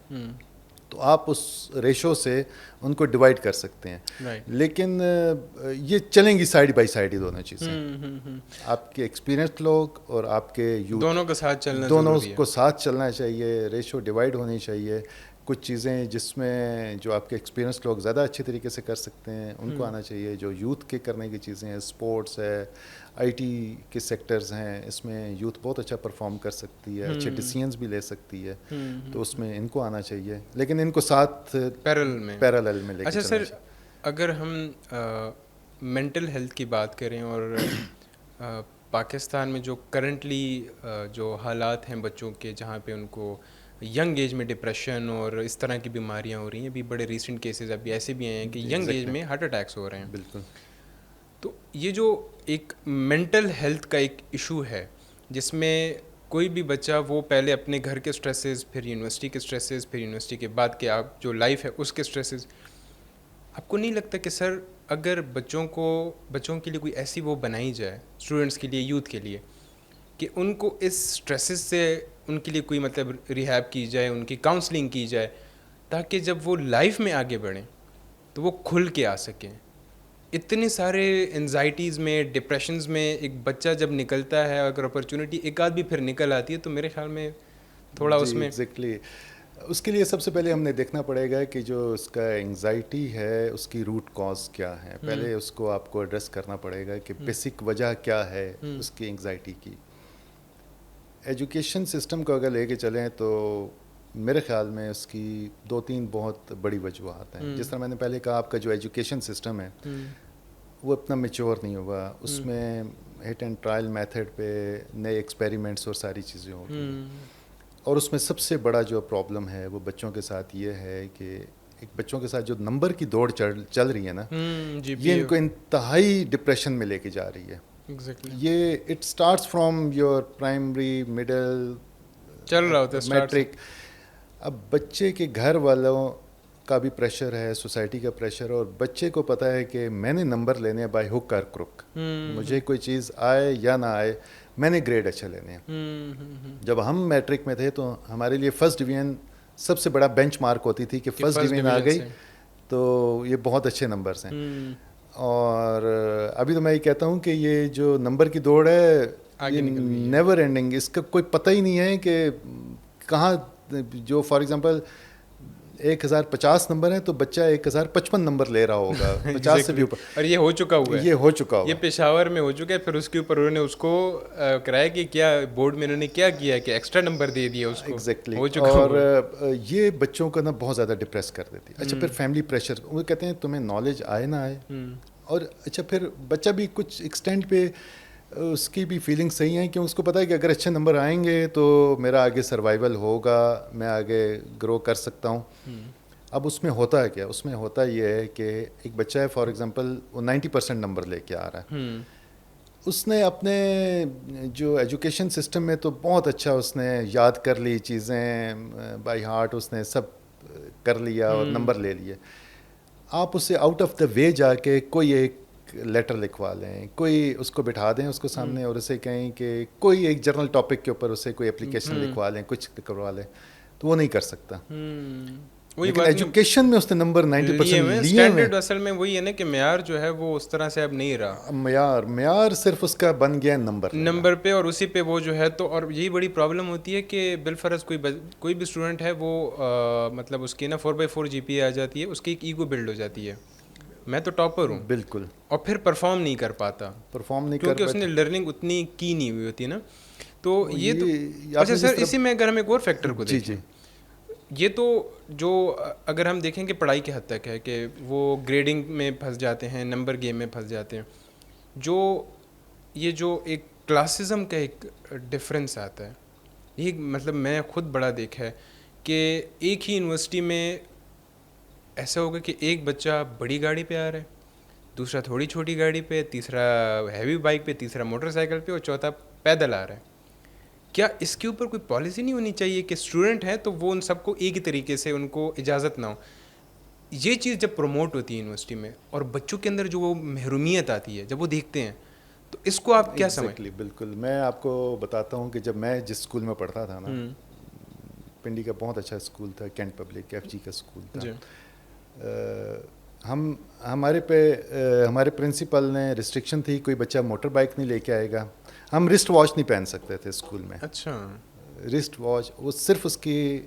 تو آپ اس ریشو سے ان کو ڈیوائڈ کر سکتے ہیں. لیکن یہ چلیں گی سائڈ بائی سائڈ ہی دونوں چیزیں, آپ کے ایکسپیرینسڈ لوگ اور آپ کے یوتھ, دونوں کا ساتھ چلنا, دونوں کو ساتھ چلنا چاہیے. ریشو ڈیوائڈ ہونی چاہیے. کچھ چیزیں جس میں جو آپ کے ایکسپیرینس لوگ زیادہ اچھی طریقے سے کر سکتے ہیں ان کو آنا چاہیے. جو یوتھ کے کرنے کی چیزیں ہیں, اسپورٹس ہے, آئی ٹی کے سیکٹرز ہیں, اس میں یوتھ بہت اچھا پرفارم کر سکتی ہے, اچھے ڈیسیژنز بھی لے سکتی ہے, تو اس میں ان کو آنا چاہیے, لیکن ان کو ساتھ پیرالل میں لے کے. اچھا سر, اگر ہم مینٹل ہیلتھ کی بات کریں اور پاکستان میں جو کرنٹلی جو حالات ہیں بچوں کے, جہاں پہ ان کو ینگ ایج میں ڈپریشن اور اس طرح کی بیماریاں ہو رہی ہیں, ابھی بڑے ریسنٹ کیسز ابھی ایسے بھی آئے ہیں کہ ینگ ایج میں ہارٹ اٹیکس ہو رہے ہیں. بالکل. تو یہ جو ایک مینٹل ہیلتھ کا ایک ایشو ہے, جس میں کوئی بھی بچہ وہ پہلے اپنے گھر کے اسٹریسز, پھر یونیورسٹی کے اسٹریسز, پھر یونیورسٹی کے بعد کے آپ جو لائف ہے اس کے اسٹریسز, آپ کو نہیں لگتا کہ سر اگر بچوں کے لیے کوئی ایسی وہ بنائی جائے, اسٹوڈنٹس کے لیے, یوتھ کے لیے, کہ ان کو اس اسٹریسز سے ان کے لیے کوئی مطلب ریہیب کی جائے, ان کی کاؤنسلنگ کی جائے, تاکہ جب وہ لائف میں آگے بڑھیں تو وہ کھل کے آ سکیں, اتنے سارے انزائٹیز میں ڈپریشنز میں ایک بچہ جب نکلتا ہے, اگر اپرچونٹی ایک آدھ بھی پھر نکل آتی ہے, تو میرے خیال میں تھوڑا اس میں ایگزیکٹلی اس کے لیے سب سے پہلے ہم نے دیکھنا پڑے گا کہ جو اس کا انگزائٹی ہے اس کی روٹ کاز کیا ہے. پہلے اس کو آپ کو ایڈریس کرنا پڑے گا کہ بیسک وجہ کیا ہے اس کی انگزائٹی کی. ایجوکیشن سسٹم کو اگر لے کے چلیں تو میرے خیال میں اس کی 2-3 بہت بڑی وجوہات ہیں. جس طرح میں نے پہلے کہا, آپ کا جو ایجوکیشن سسٹم ہے وہ اتنا میچور نہیں ہوا, اس میں ہٹ اینڈ ٹرائل میتھڈ پہ نئے ایکسپیریمنٹس اور ساری چیزیں ہوگی. اور اس میں سب سے بڑا جو پرابلم ہے وہ بچوں کے ساتھ یہ ہے کہ ایک بچوں کے ساتھ جو نمبر کی دوڑ چل رہی ہے نا, یہ ان کو انتہائی ڈپریشن میں لے کے جا رہی ہے. یہ it starts from your primary, middle, چل رہا ہوتا ہے میٹرک. اب بچے کے گھر والوں کا بھی پریشر ہے, سوسائٹی کا پریشر, اور بچے کو پتہ ہے کہ میں نے نمبر لینے ہیں بائی ہک اور کروک. مجھے کوئی چیز آئے یا نہ آئے, میں نے گریڈ اچھا لینے ہیں. جب ہم میٹرک میں تھے تو ہمارے لیے فرسٹ ڈویژن سب سے بڑا بینچ مارک ہوتی تھی کہ فرسٹ ڈویژن آ گئی تو یہ بہت اچھے نمبرز ہیں. اور ابھی تو میں یہ کہتا ہوں کہ یہ جو نمبر کی دوڑ ہے یہ نیور اینڈنگ, اس کا کوئی پتہ ہی نہیں ہے کہ کہاں, جو فار ایگزامپل 1050 نمبر ہیں تو بچہ 1055 نمبر لے رہا ہوگا 50 سے بھی اوپر. اور یہ ہو چکا ہوا ہے, یہ پشاور میں ہو چکا ہے. پھر اس کے اوپر انہوں نے اس کو کرایا کہ کیا بورڈ میں انہوں نے کیا کیا کہ ایکسٹرا نمبر دے دیا اس کو. ایگزیکٹلی. اور یہ بچوں کو نا بہت زیادہ ڈپریس کر دیتی. اچھا پھر فیملی پریشر, وہ کہتے ہیں تمہیں نالج آئے نہ آئے, اور اچھا پھر بچہ بھی کچھ ایکسٹینٹ پہ اس کی بھی فیلنگ صحیح ہے کہ اس کو پتہ ہے کہ اگر اچھے نمبر آئیں گے تو میرا آگے سروائیول ہوگا, میں آگے گرو کر سکتا ہوں. اب اس میں ہوتا ہے کیا, اس میں ہوتا یہ ہے کہ ایک بچہ ہے فار ایگزامپل وہ 90% نمبر لے کے آ رہا ہے, اس نے اپنے جو ایجوکیشن سسٹم میں تو بہت اچھا اس نے یاد کر لی چیزیں بائی ہارٹ, اس نے سب کر لیا اور نمبر لے لیے. آپ اسے آؤٹ آف دا وے جا کے کوئی ایک لیٹر لکھوا لیں, کوئی اس کو بٹھا دیں اس کو سامنے اور اسے کہیں کہ کوئی ایک جرنل ٹاپک کے اوپر اسے کوئی اپلیکیشن لکھوا لیں, کچھ کروا لیں, تو وہ نہیں کر سکتا. لیکن ایجوکیشن میں اس نے نمبر 90% لیے. اسٹینڈرڈ اصل میں وہی ہے نا کہ معیار جو ہے وہ اس طرح سے اب نہیں رہا. معیار صرف اس کا بن گیا نمبر پہ, اور اسی پہ وہ جو ہے تو. اور یہی بڑی پرابلم ہوتی ہے کہ بالفرض کوئی بھی اسٹوڈنٹ ہے وہ مطلب اس کی نا 4/4 GPA آ جاتی ہے, اس کی ایک ایگو بلڈ ہو جاتی ہے, میں تو ٹاپر ہوں. بالکل. اور پھر پرفارم نہیں کر پاتا کیونکہ اس نے لرننگ اتنی کی نہیں ہوئی ہوتی نا. تو یہ تو اچھا سر, اسی میں اگر ہم ایک اور فیکٹر کو دیکھیں, یہ تو جو اگر ہم دیکھیں کہ پڑھائی کے حد تک ہے کہ وہ گریڈنگ میں پھنس جاتے ہیں, نمبر گیم میں پھنس جاتے ہیں. یہ جو ایک کلاسزم کا ایک ڈفرینس آتا ہے, یہ مطلب میں خود بڑا دیکھا ہے کہ ایک ہی یونیورسٹی میں ایسا ہوگا کہ ایک بچہ بڑی گاڑی پہ آ رہا ہے, دوسرا تھوڑی چھوٹی گاڑی پہ, تیسرا ہیوی بائک پہ, تیسرا موٹر سائیکل پہ, اور چوتھا پیدل آ رہا ہے. کیا اس کے اوپر کوئی پالیسی نہیں ہونی چاہیے کہ اسٹوڈنٹ ہیں تو وہ ان سب کو ایک ہی طریقے سے ان کو اجازت نہ ہو؟ یہ چیز جب پروموٹ ہوتی ہے یونیورسٹی میں اور بچوں کے اندر جو وہ محرومیت آتی ہے جب وہ دیکھتے ہیں, تو اس کو آپ کیا سمجھتے؟ بالکل. میں آپ کو بتاتا ہوں کہ جب میں جس اسکول میں پڑھتا تھا نا, پنڈی کا بہت اچھا اسکول تھا, کینٹ پبلک FG کا اسکول تھا. ہمارے پرنسپل نے ریسٹرکشن تھی کوئی بچہ موٹر بائک نہیں لے کے آئے گا. ہم رسٹ واچ نہیں پہن سکتے تھے اسکول میں. اچھا. رسٹ واچ, وہ صرف اس کی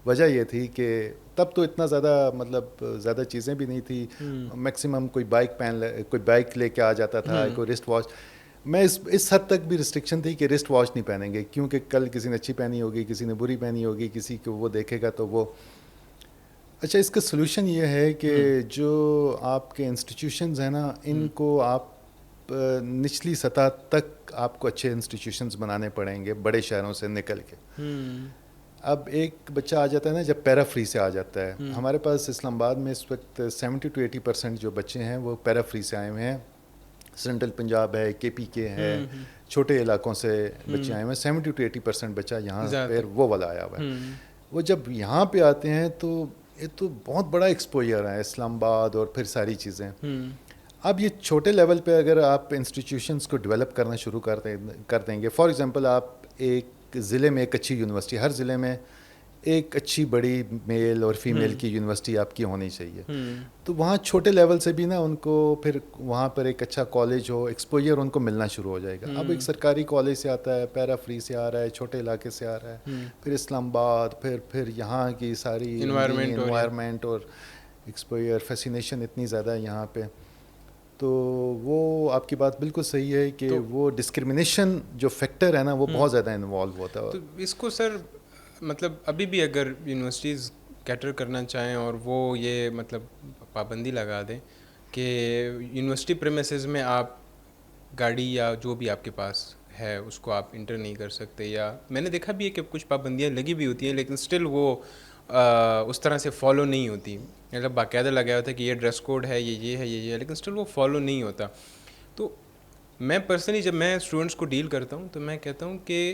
وجہ یہ تھی کہ تب تو اتنا زیادہ چیزیں بھی نہیں تھی, میکسیمم کوئی بائک لے کے آ جاتا تھا, کوئی رسٹ واچ. میں اس حد تک بھی ریسٹرکشن تھی کہ رسٹ واچ نہیں پہنیں گے کیونکہ کل کسی نے اچھی پہنی ہوگی, کسی نے بری پہنی ہوگی, کسی کو وہ دیکھے گا تو وہ. اچھا, اس کا سلوشن یہ ہے کہ جو آپ کے انسٹیٹیوشنز ہیں نا, ان کو آپ نچلی سطح تک آپ کو اچھے انسٹیٹیوشنز بنانے پڑیں گے بڑے شہروں سے نکل کے. اب ایک بچہ آ جاتا ہے نا جب پیرا فری سے آ جاتا ہے, ہمارے پاس اسلام آباد میں اس وقت 70 to 80% جو بچے ہیں وہ پیرا فری سے آئے ہوئے ہیں. سینٹرل پنجاب ہے, KPK ہے, چھوٹے علاقوں سے بچے آئے ہوئے ہیں. 70 to 80% بچہ یہاں پہ وہ والا آیا ہوا ہے. وہ جب یہاں پہ آتے ہیں تو یہ تو بہت بڑا ایکسپوجر ہے, اسلام آباد اور پھر ساری چیزیں. اب یہ چھوٹے لیول پہ اگر آپ انسٹیٹیوشنس کو ڈیولپ کرنا شروع کر دیں گے, فار ایگزامپل آپ ایک ضلع میں ایک اچھی یونیورسٹی, ہر ضلع میں ایک اچھی بڑی میل اور فیمیل کی یونیورسٹی آپ کی ہونی چاہیے. تو وہاں چھوٹے لیول سے بھی نا ان کو پھر وہاں پر ایک اچھا کالج ہو, ایکسپوجر ان کو ملنا شروع ہو جائے گا. اب ایک سرکاری کالج سے آتا ہے, پیرا فری سے آ رہا ہے, چھوٹے علاقے سے آ رہا ہے, پھر اسلام آباد, پھر یہاں کی ساری انوائرمنٹ اور ایکسپوجر فیسینیشن اتنی زیادہ ہے یہاں پہ. تو وہ آپ کی بات بالکل صحیح ہے کہ وہ ڈسکرمنیشن جو فیکٹر ہے نا وہ بہت زیادہ انوالو ہوتا ہے. تو اس کو سر مطلب ابھی بھی اگر یونیورسٹیز کیٹر کرنا چاہیں اور وہ یہ مطلب پابندی لگا دیں کہ یونیورسٹی پریمیسز میں آپ گاڑی یا جو بھی آپ کے پاس ہے اس کو آپ انٹر نہیں کر سکتے, یا میں نے دیکھا بھی ہے کہ کچھ پابندیاں لگی بھی ہوتی ہیں لیکن اسٹل وہ اس طرح سے فالو نہیں ہوتی. مطلب باقاعدہ لگایا ہوتا ہے کہ یہ ڈریس کوڈ ہے, یہ ہے, یہ ہے, لیکن اسٹل وہ فالو نہیں ہوتا. تو میں پرسنلی جب میں اسٹوڈنٹس کو ڈیل کرتا ہوں تو میں کہتا ہوں کہ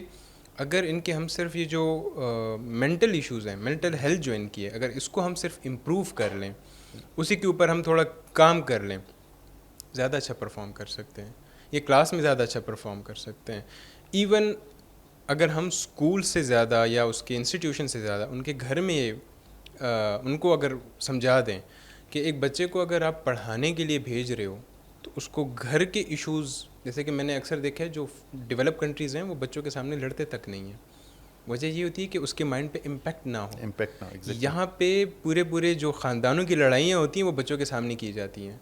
اگر ان کے ہم صرف یہ جو مینٹل ایشوز ہیں, مینٹل ہیلتھ جو ان کی ہے, اگر اس کو ہم صرف امپروو کر لیں, اسی کے اوپر ہم تھوڑا کام کر لیں, زیادہ اچھا پرفارم کر سکتے ہیں. یہ کلاس میں زیادہ اچھا پرفارم کر سکتے ہیں. ایون اگر ہم اسکول سے زیادہ یا اس کے انسٹیٹیوشن سے زیادہ ان کے گھر میں ان کو اگر سمجھا دیں کہ ایک بچے کو اگر آپ پڑھانے کے لیے بھیج رہے ہو تو اس کو گھر کے ایشوز, جیسے کہ میں نے اکثر دیکھا ہے جو ڈیولپ کنٹریز ہیں وہ بچوں کے سامنے لڑتے تک نہیں ہیں. وجہ یہ ہوتی ہے کہ اس کے مائنڈ پہ امپیکٹ نہ ہو. یہاں پہ پورے جو خاندانوں کی لڑائیاں ہوتی ہیں وہ بچوں کے سامنے کی جاتی ہیں,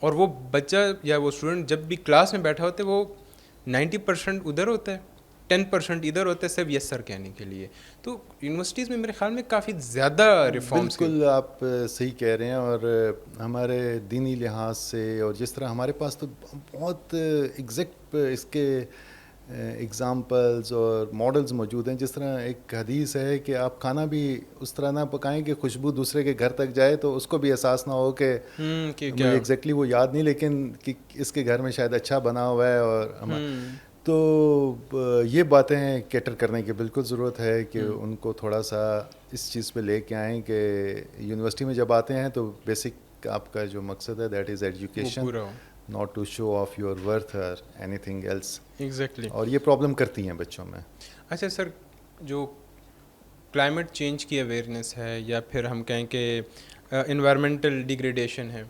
اور وہ بچہ یا وہ اسٹوڈنٹ جب بھی کلاس میں بیٹھا ہوتا ہے وہ 90% ادھر ہوتا ہے, 10% ادھر ہوتا ہے صرف یس سر کہنے کے لیے. تو یونیورسٹیز میں میرے خیال میں کافی زیادہ ریفارمس. بالکل آپ صحیح کہہ رہے ہیں. اور ہمارے دینی لحاظ سے اور جس طرح ہمارے پاس تو بہت ایگزیکٹ اس کے ایگزامپلز اور ماڈلز موجود ہیں. جس طرح ایک حدیث ہے کہ آپ کھانا بھی اس طرح نہ پکائیں کہ خوشبو دوسرے کے گھر تک جائے تو اس کو بھی احساس نہ ہو کہ مجھے ایگزیکٹلی وہ یاد نہیں, لیکن کہ اس کے گھر میں شاید اچھا بنا ہوا ہے. اور تو یہ باتیں کیٹر کرنے کی بالکل ضرورت ہے کہ ان کو تھوڑا سا اس چیز پہ لے کے آئیں کہ یونیورسٹی میں جب آتے ہیں تو بیسک آپ کا جو مقصد ہے that is education, not to show off your worth or anything else. Exactly. اور یہ پرابلم کرتی ہیں بچوں میں. اچھا سر, جو کلائمیٹ چینج کی اویئرنیس ہے یا پھر ہم کہیں کہ انوائرمنٹل ڈیگریڈیشن ہے,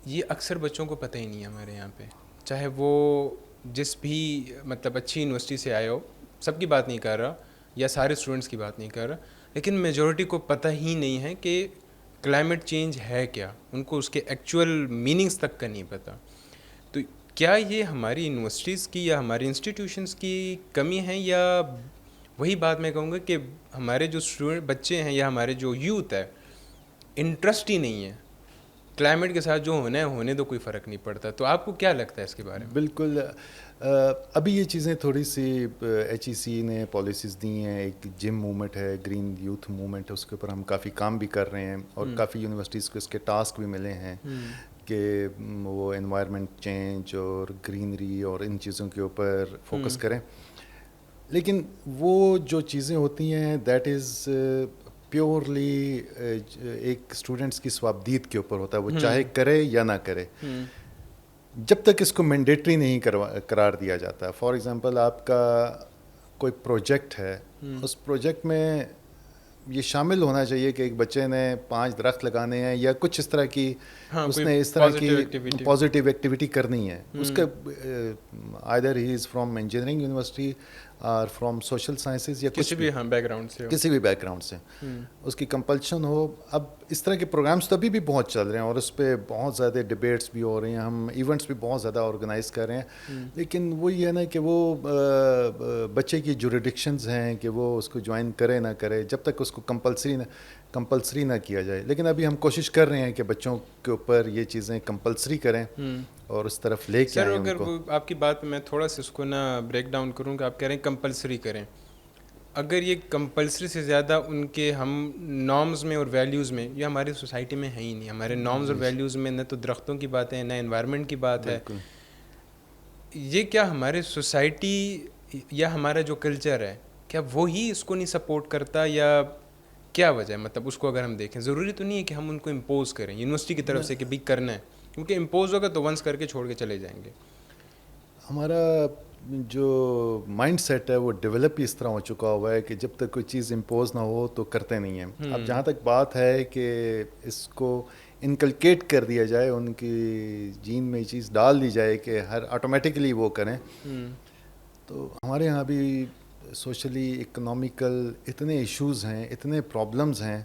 یہ اکثر بچوں کو پتہ ہی نہیں ہے ہمارے یہاں پہ, چاہے وہ جس بھی مطلب اچھی یونیورسٹی سے آئے ہو, سب کی بات نہیں کر رہا یا سارے اسٹوڈنٹس کی بات نہیں کر رہا, لیکن میجورٹی کو پتہ ہی نہیں ہے کہ کلائمیٹ چینج ہے کیا, ان کو اس کے ایکچوئل میننگز تک کا نہیں پتہ. تو کیا یہ ہماری یونیورسٹیز کی یا ہماری انسٹیٹیوشنس کی کمی ہے, یا وہی بات میں کہوں گا کہ ہمارے جو اسٹوڈنٹ بچے ہیں یا ہمارے جو یوتھ ہے انٹرسٹ ہی نہیں ہے کلائمیٹ کے ساتھ, جو ہونا ہے ہونے تو کوئی فرق نہیں پڑتا. تو آپ کو کیا لگتا ہے اس کے بارے میں؟ بالکل ابھی یہ چیزیں تھوڑی سی ایچ ای سی نے پالیسیز دی ہیں. ایک جم موومنٹ ہے, گرین یوتھ موومنٹ, اس کے اوپر ہم کافی کام بھی کر رہے ہیں اور کافی یونیورسٹیز کو اس کے ٹاسک بھی ملے ہیں کہ وہ انوائرمنٹ چینج اور گرینری اور ان چیزوں کے اوپر فوکس کریں. لیکن وہ جو چیزیں ہوتی ہیں دیٹ از پیورلی ایک اسٹوڈنٹس کی ثوابدید کے اوپر ہوتا ہے, وہ چاہے کرے یا نہ کرے, جب تک اس کو مینڈیٹری نہیں قرار دیا جاتا. فار ایگزامپل آپ کا کوئی پروجیکٹ ہے, اس پروجیکٹ میں یہ شامل ہونا چاہیے کہ ایک بچے نے 5 درخت لگانے ہیں یا کچھ اس طرح کی اس نے اس طرح کی پازیٹیو ایکٹیویٹی کرنی ہے. اس کا either he is from engineering university اور فرام سوشل سائنسز یا کسی بھی بیک گراؤنڈ سے اس کی کمپلشن ہو. اب اس طرح کے پروگرامس تو ابھی بھی بہت چل رہے ہیں اور اس پہ بہت زیادہ ڈبیٹس بھی ہو رہے ہیں, ہم ایونٹس بھی بہت زیادہ آرگنائز کر رہے ہیں. لیکن وہ یہ ہے نا کہ وہ بچے کی جوریڈکشنز ہیں کہ وہ اس کو جوائن کرے نہ کرے, جب تک اس کو کمپلسری نہ کیا جائے. لیکن ابھی ہم کوشش کر رہے ہیں کہ بچوں کے اوپر یہ چیزیں کمپلسری کریں اور اس طرف لے کے آئیں. سر اگر آپ کی بات میں تھوڑا سا اس کو نا بریک ڈاؤن کروں کہ آپ کہہ رہے ہیں کمپلسری کریں, اگر یہ کمپلسری سے زیادہ ان کے ہم نارمز میں اور ویلیوز میں, یہ ہماری سوسائٹی میں ہے ہی نہیں. ہمارے نارمز اور ویلیوز میں نہ تو درختوں کی بات ہے نہ انوائرمنٹ کی بات ہے. یہ کیا ہمارے سوسائٹی یا ہمارا جو کلچر ہے کیا وہی اس کو نہیں سپورٹ کرتا, یا کیا وجہ ہے؟ مطلب اس کو اگر ہم دیکھیں, ضروری تو نہیں ہے کہ ہم ان کو امپوز کریں یونیورسٹی کی طرف سے کہ بھی کرنا ہے, کیونکہ امپوز ہوگا تو ونس کر کے چھوڑ کے چلے جائیں گے. ہمارا جو مائنڈ سیٹ ہے وہ ڈیولپ ہی اس طرح ہو چکا ہوا ہے کہ جب تک کوئی چیز امپوز نہ ہو تو کرتے نہیں ہیں. اب جہاں تک بات ہے کہ اس کو انکلکیٹ کر دیا جائے, ان کی جین میں یہ چیز ڈال دی جائے کہ ہر آٹومیٹکلی وہ کریں, تو ہمارے یہاں بھی سوشلی اکنامیکل اتنے ایشوز ہیں, اتنے پرابلمز ہیں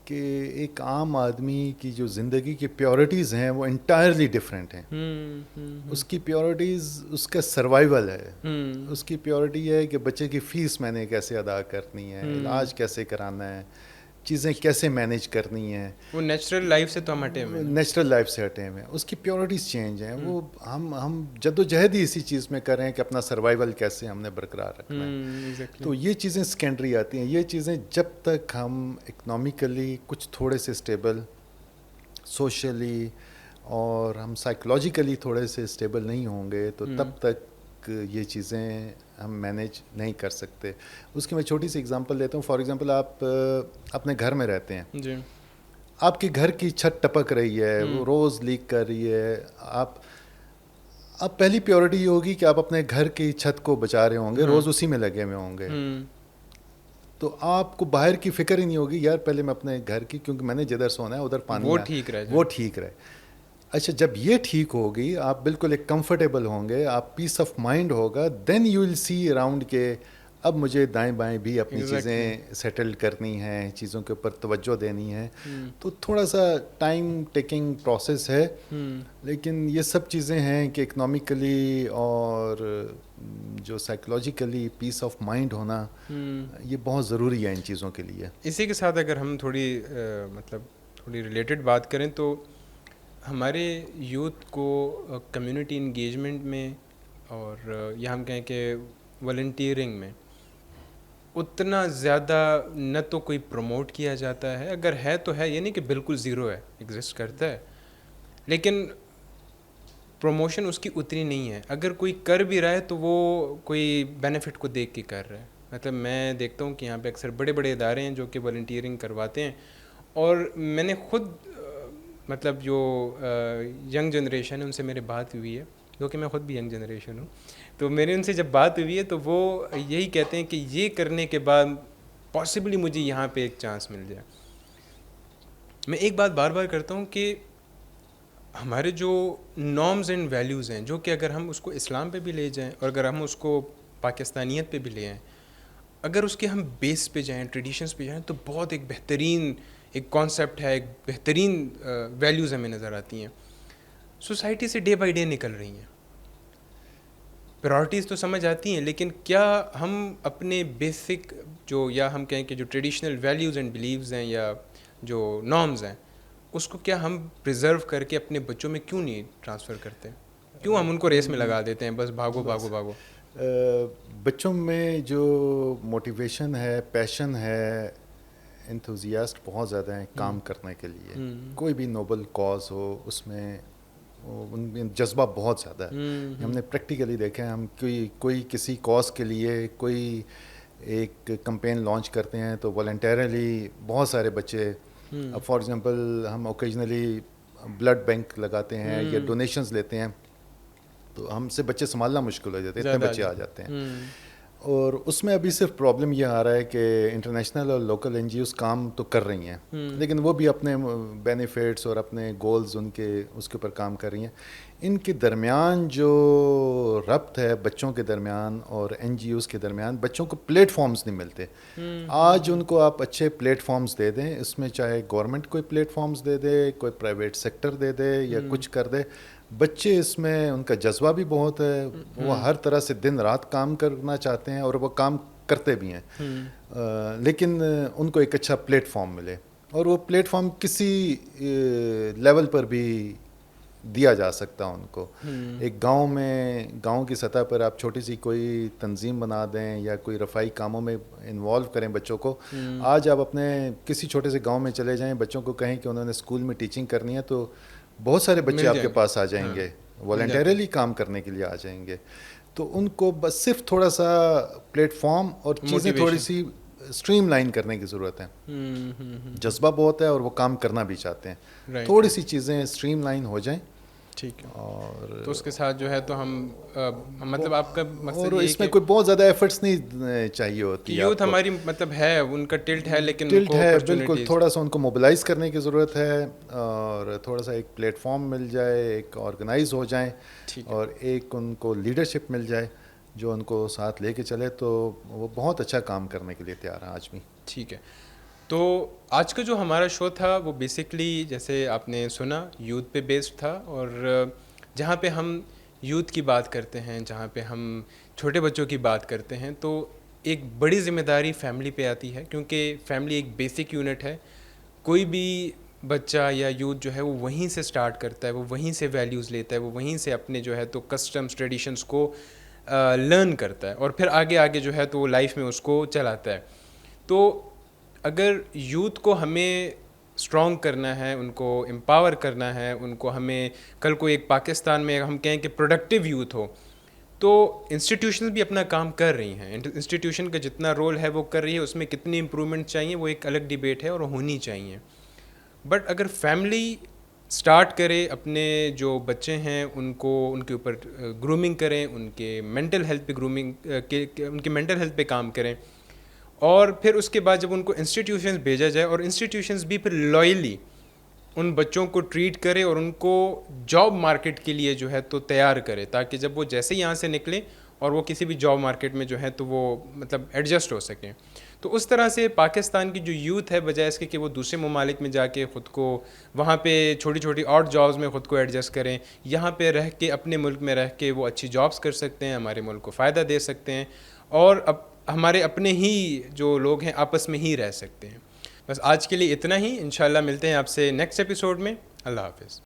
کہ ایک عام آدمی کی جو زندگی کی پیورٹیز ہیں وہ انٹائرلی ڈفرینٹ ہیں. اس کی پیورٹیز اس کا سروائیول ہے, اس کی پیورٹی ہے کہ بچے کی فیس میں نے کیسے ادا کرنی ہے, علاج کیسے کرانا ہے, چیزیں کیسے مینیج کرنی ہیں. وہ نیچرل لائف سے تو ہم ہٹے ہوئے ہیں, نیچرل لائف سے ہٹے ہوئے ہیں, اس کی پیورٹیز چینج ہیں. وہ ہم جد و جہد ہی اسی چیز میں کر رہے ہیں کہ اپنا سروائیول کیسے ہم نے برقرار رکھنا ہے. تو یہ چیزیں سیکنڈری آتی ہیں. یہ چیزیں جب تک ہم اکنامیکلی کچھ تھوڑے سے اسٹیبل, سوشلی اور ہم سائیکولوجیکلی تھوڑے سے اسٹیبل نہیں ہوں گے تو تب تک یہ چیزیں ہم مینیج نہیں کر سکتے. اس کی میں چھوٹی سی اگزامپل لیتا ہوں. فار ایگزامپل آپ اپنے گھر میں رہتے ہیں, جی, آپ کے گھر کی چھت ٹپک رہی ہے, وہ روز لیک کر رہی ہے. آپ پہلی پیورٹی یہ ہوگی کہ آپ اپنے گھر کی چھت کو بچا رہے ہوں گے, روز اسی میں لگے ہوئے ہوں گے. تو آپ کو باہر کی فکر ہی نہیں ہوگی, یار پہلے میں اپنے گھر کی, کیونکہ میں نے جدھر سونا ہے ادھر پانی وہ ٹھیک رہے, وہ ٹھیک رہے. اچھا, جب یہ ٹھیک ہوگی, آپ بالکل ایک کمفرٹیبل ہوں گے, آپ پیس آف مائنڈ ہوگا, then you will C around کہ اب مجھے دائیں بائیں بھی اپنی چیزیں سیٹل کرنی ہیں, چیزوں کے اوپر توجہ دینی ہے. تو تھوڑا سا ٹائم ٹیکنگ پروسیس ہے, لیکن یہ سب چیزیں ہیں کہ اکنامیکلی اور جو سائیکولوجیکلی پیس آف مائنڈ ہونا یہ بہت ضروری ہے ان چیزوں کے لیے. اسی کے ساتھ اگر ہم تھوڑی ریلیٹڈ بات کریں تو ہمارے یوتھ کو کمیونٹی انگیجمنٹ میں اور یا ہم کہیں کہ والنٹیئرنگ میں اتنا زیادہ نہ تو کوئی پروموٹ کیا جاتا ہے, اگر ہے تو ہے, یہ نہیں کہ بالکل زیرو ہے, ایگزسٹ کرتا ہے, لیکن پروموشن اس کی اتنی نہیں ہے. اگر کوئی کر بھی رہا ہے تو وہ کوئی بینیفٹ کو دیکھ کے کر رہا ہے. مطلب میں دیکھتا ہوں کہ یہاں پہ اکثر بڑے بڑے ادارے ہیں جو کہ والنٹیئرنگ کرواتے ہیں, اور میں نے خود مطلب جو ینگ جنریشن ہے ان سے میری بات ہوئی ہے, کیونکہ میں خود بھی ینگ جنریشن ہوں, تو میری ان سے جب بات ہوئی ہے تو وہ یہی کہتے ہیں کہ یہ کرنے کے بعد پاسبلی مجھے یہاں پہ ایک چانس مل جائے. میں ایک بات بار بار کرتا ہوں کہ ہمارے جو نارمز اینڈ ویلیوز ہیں, جو کہ اگر ہم اس کو اسلام پہ بھی لے جائیں اور اگر ہم اس کو پاکستانیت پہ بھی لے آئیں, اگر اس کے ہم بیس پہ جائیں, ٹریڈیشنز پہ جائیں, تو بہت ایک بہترین ایک کانسیپٹ ہے, ایک بہترین ویلیوز ہمیں نظر آتی ہیں. سوسائٹی سے ڈے بائی ڈے نکل رہی ہیں, پرائرٹیز تو سمجھ آتی ہیں, لیکن کیا ہم اپنے بیسک جو, یا ہم کہیں کہ جو ٹریڈیشنل ویلیوز اینڈ بلیوز ہیں یا جو نارمز ہیں, اس کو کیا ہم پریزرو کر کے اپنے بچوں میں کیوں نہیں ٹرانسفر کرتے؟ کیوں ہم ان کو ریس میں لگا دیتے ہیں, بس بھاگو بھاگو بھاگو؟ بچوں میں جو موٹیویشن ہے, پیشن ہے, انتھوزیاسٹ بہت زیادہ ہیں کام کرنے کے لیے. کوئی بھی نوبل کاز ہو, اس میں ان میں جذبہ بہت زیادہ ہے. ہم نے پریکٹیکلی دیکھا ہے, ہم کوئی کسی کاز کے لیے کوئی ایک کمپین لانچ کرتے ہیں تو والنٹیرلی بہت سارے بچے, اب فار ایگزامپل ہم اوکیجنلی بلڈ بینک لگاتے ہیں یا ڈونیشنز لیتے ہیں, تو ہم سے بچے سنبھالنا مشکل ہو جاتے ہیں, اتنے بچے آ جاتے ہیں. اور اس میں ابھی صرف پرابلم یہ آ رہا ہے کہ انٹرنیشنل اور لوکل این جی اوز کام تو کر رہی ہیں, لیکن وہ بھی اپنے بینیفٹس اور اپنے گولز ان کے اس کے اوپر کام کر رہی ہیں. ان کے درمیان جو ربط ہے بچوں کے درمیان اور این جی اوز کے درمیان, بچوں کو پلیٹ فارمز نہیں ملتے. آج ان کو آپ اچھے پلیٹ فارمز دے دیں, اس میں چاہے گورنمنٹ کوئی پلیٹ فارمز دے دے, کوئی پرائیویٹ سیکٹر دے دے یا کچھ کر دے, بچے اس میں ان کا جذبہ بھی بہت ہے, وہ ہر طرح سے دن رات کام کرنا چاہتے ہیں اور وہ کام کرتے بھی ہیں, لیکن ان کو ایک اچھا پلیٹ فارم ملے. اور وہ پلیٹ فارم کسی لیول پر بھی دیا جا سکتا ان کو. ایک گاؤں میں, گاؤں کی سطح پر آپ چھوٹی سی کوئی تنظیم بنا دیں یا کوئی رفائی کاموں میں انوالو کریں بچوں کو. آج آپ اپنے کسی چھوٹے سے گاؤں میں چلے جائیں, بچوں کو کہیں کہ انہوں نے اسکول میں ٹیچنگ کرنی ہے, تو بہت سارے بچے آپ کے پاس آ جائیں گے, والنٹیرلی کام کرنے کے لیے آ جائیں گے. تو ان کو بس صرف تھوڑا سا پلیٹ فارم اور چیزیں تھوڑی سی اسٹریم لائن کرنے کی ضرورت ہے. جذبہ بہت ہے اور وہ کام کرنا بھی چاہتے ہیں, تھوڑی سی چیزیں اسٹریم لائن ہو جائیں ٹھیک ہے. اور تو اس کے ساتھ جو ہے تو ہم مطلب آپ کا مقصد اور یہ اس میں کوئی بہت زیادہ ایفرٹس نہیں چاہیے ہوتی. یوتھ ہماری مطلب ہے ان کا ٹلٹ ہے، لیکن ان ٹلٹ کو ہے بالکل، تھوڑا سا ان کو موبلائز کرنے کی ضرورت ہے، اور تھوڑا سا ایک پلیٹ فارم مل جائے، ایک آرگنائز ہو جائیں، اور ایک ان کو لیڈرشپ مل جائے جو ان کو ساتھ لے کے چلے، تو وہ بہت اچھا کام کرنے کے لیے تیار ہیں آج بھی. ٹھیک ہے. تو آج کا جو ہمارا شو تھا وہ بیسکلی جیسے آپ نے سنا یوتھ پہ بیسڈ تھا، اور جہاں پہ ہم یوتھ کی بات کرتے ہیں، جہاں پہ ہم چھوٹے بچوں کی بات کرتے ہیں، تو ایک بڑی ذمہ داری فیملی پہ آتی ہے، کیونکہ فیملی ایک بیسک یونٹ ہے. کوئی بھی بچہ یا یوتھ جو ہے وہ وہیں سے سٹارٹ کرتا ہے، وہ وہیں سے ویلیوز لیتا ہے، وہ وہیں سے اپنے جو ہے تو کسٹمز ٹریڈیشنز کو لرن کرتا ہے، اور پھر آگے آگے جو ہے تو وہ لائف میں اس کو چلاتا ہے. تو اگر یوتھ کو ہمیں اسٹرانگ کرنا ہے، ان کو امپاور کرنا ہے، ان کو ہمیں کل کو ایک پاکستان میں ہم کہیں کہ پروڈکٹیو یوتھ ہو، تو انسٹیٹیوشنز بھی اپنا کام کر رہی ہیں. انسٹیٹیوشن کا جتنا رول ہے وہ کر رہی ہے، اس میں کتنی امپرومنٹ چاہیے وہ ایک الگ ڈیبیٹ ہے اور ہونی چاہیے. بٹ اگر فیملی سٹارٹ کرے، اپنے جو بچے ہیں ان کو ان کے اوپر گرومنگ کریں، ان کے مینٹل ہیلتھ پہ ان کے مینٹل ہیلتھ پہ کام کریں، اور پھر اس کے بعد جب ان کو انسٹیٹیوشنز بھیجا جائے، اور انسٹیٹیوشنز بھی پھر لائلی ان بچوں کو ٹریٹ کرے اور ان کو جاب مارکیٹ کے لیے جو ہے تو تیار کرے، تاکہ جب وہ جیسے یہاں سے نکلیں اور وہ کسی بھی جاب مارکیٹ میں جو ہے تو وہ مطلب ایڈجسٹ ہو سکیں. تو اس طرح سے پاکستان کی جو یوتھ ہے، بجائے اس کے کہ وہ دوسرے ممالک میں جا کے خود کو وہاں پہ چھوٹی چھوٹی آڈ جابز میں خود کو ایڈجسٹ کریں، یہاں پہ رہ کے اپنے ملک میں رہ کے وہ اچھی جابز کر سکتے ہیں، ہمارے ملک کو فائدہ دے سکتے ہیں، اور اب ہمارے اپنے ہی جو لوگ ہیں آپس میں ہی رہ سکتے ہیں. بس آج کے لیے اتنا ہی. انشاءاللہ ملتے ہیں آپ سے نیکسٹ ایپیسوڈ میں. اللہ حافظ.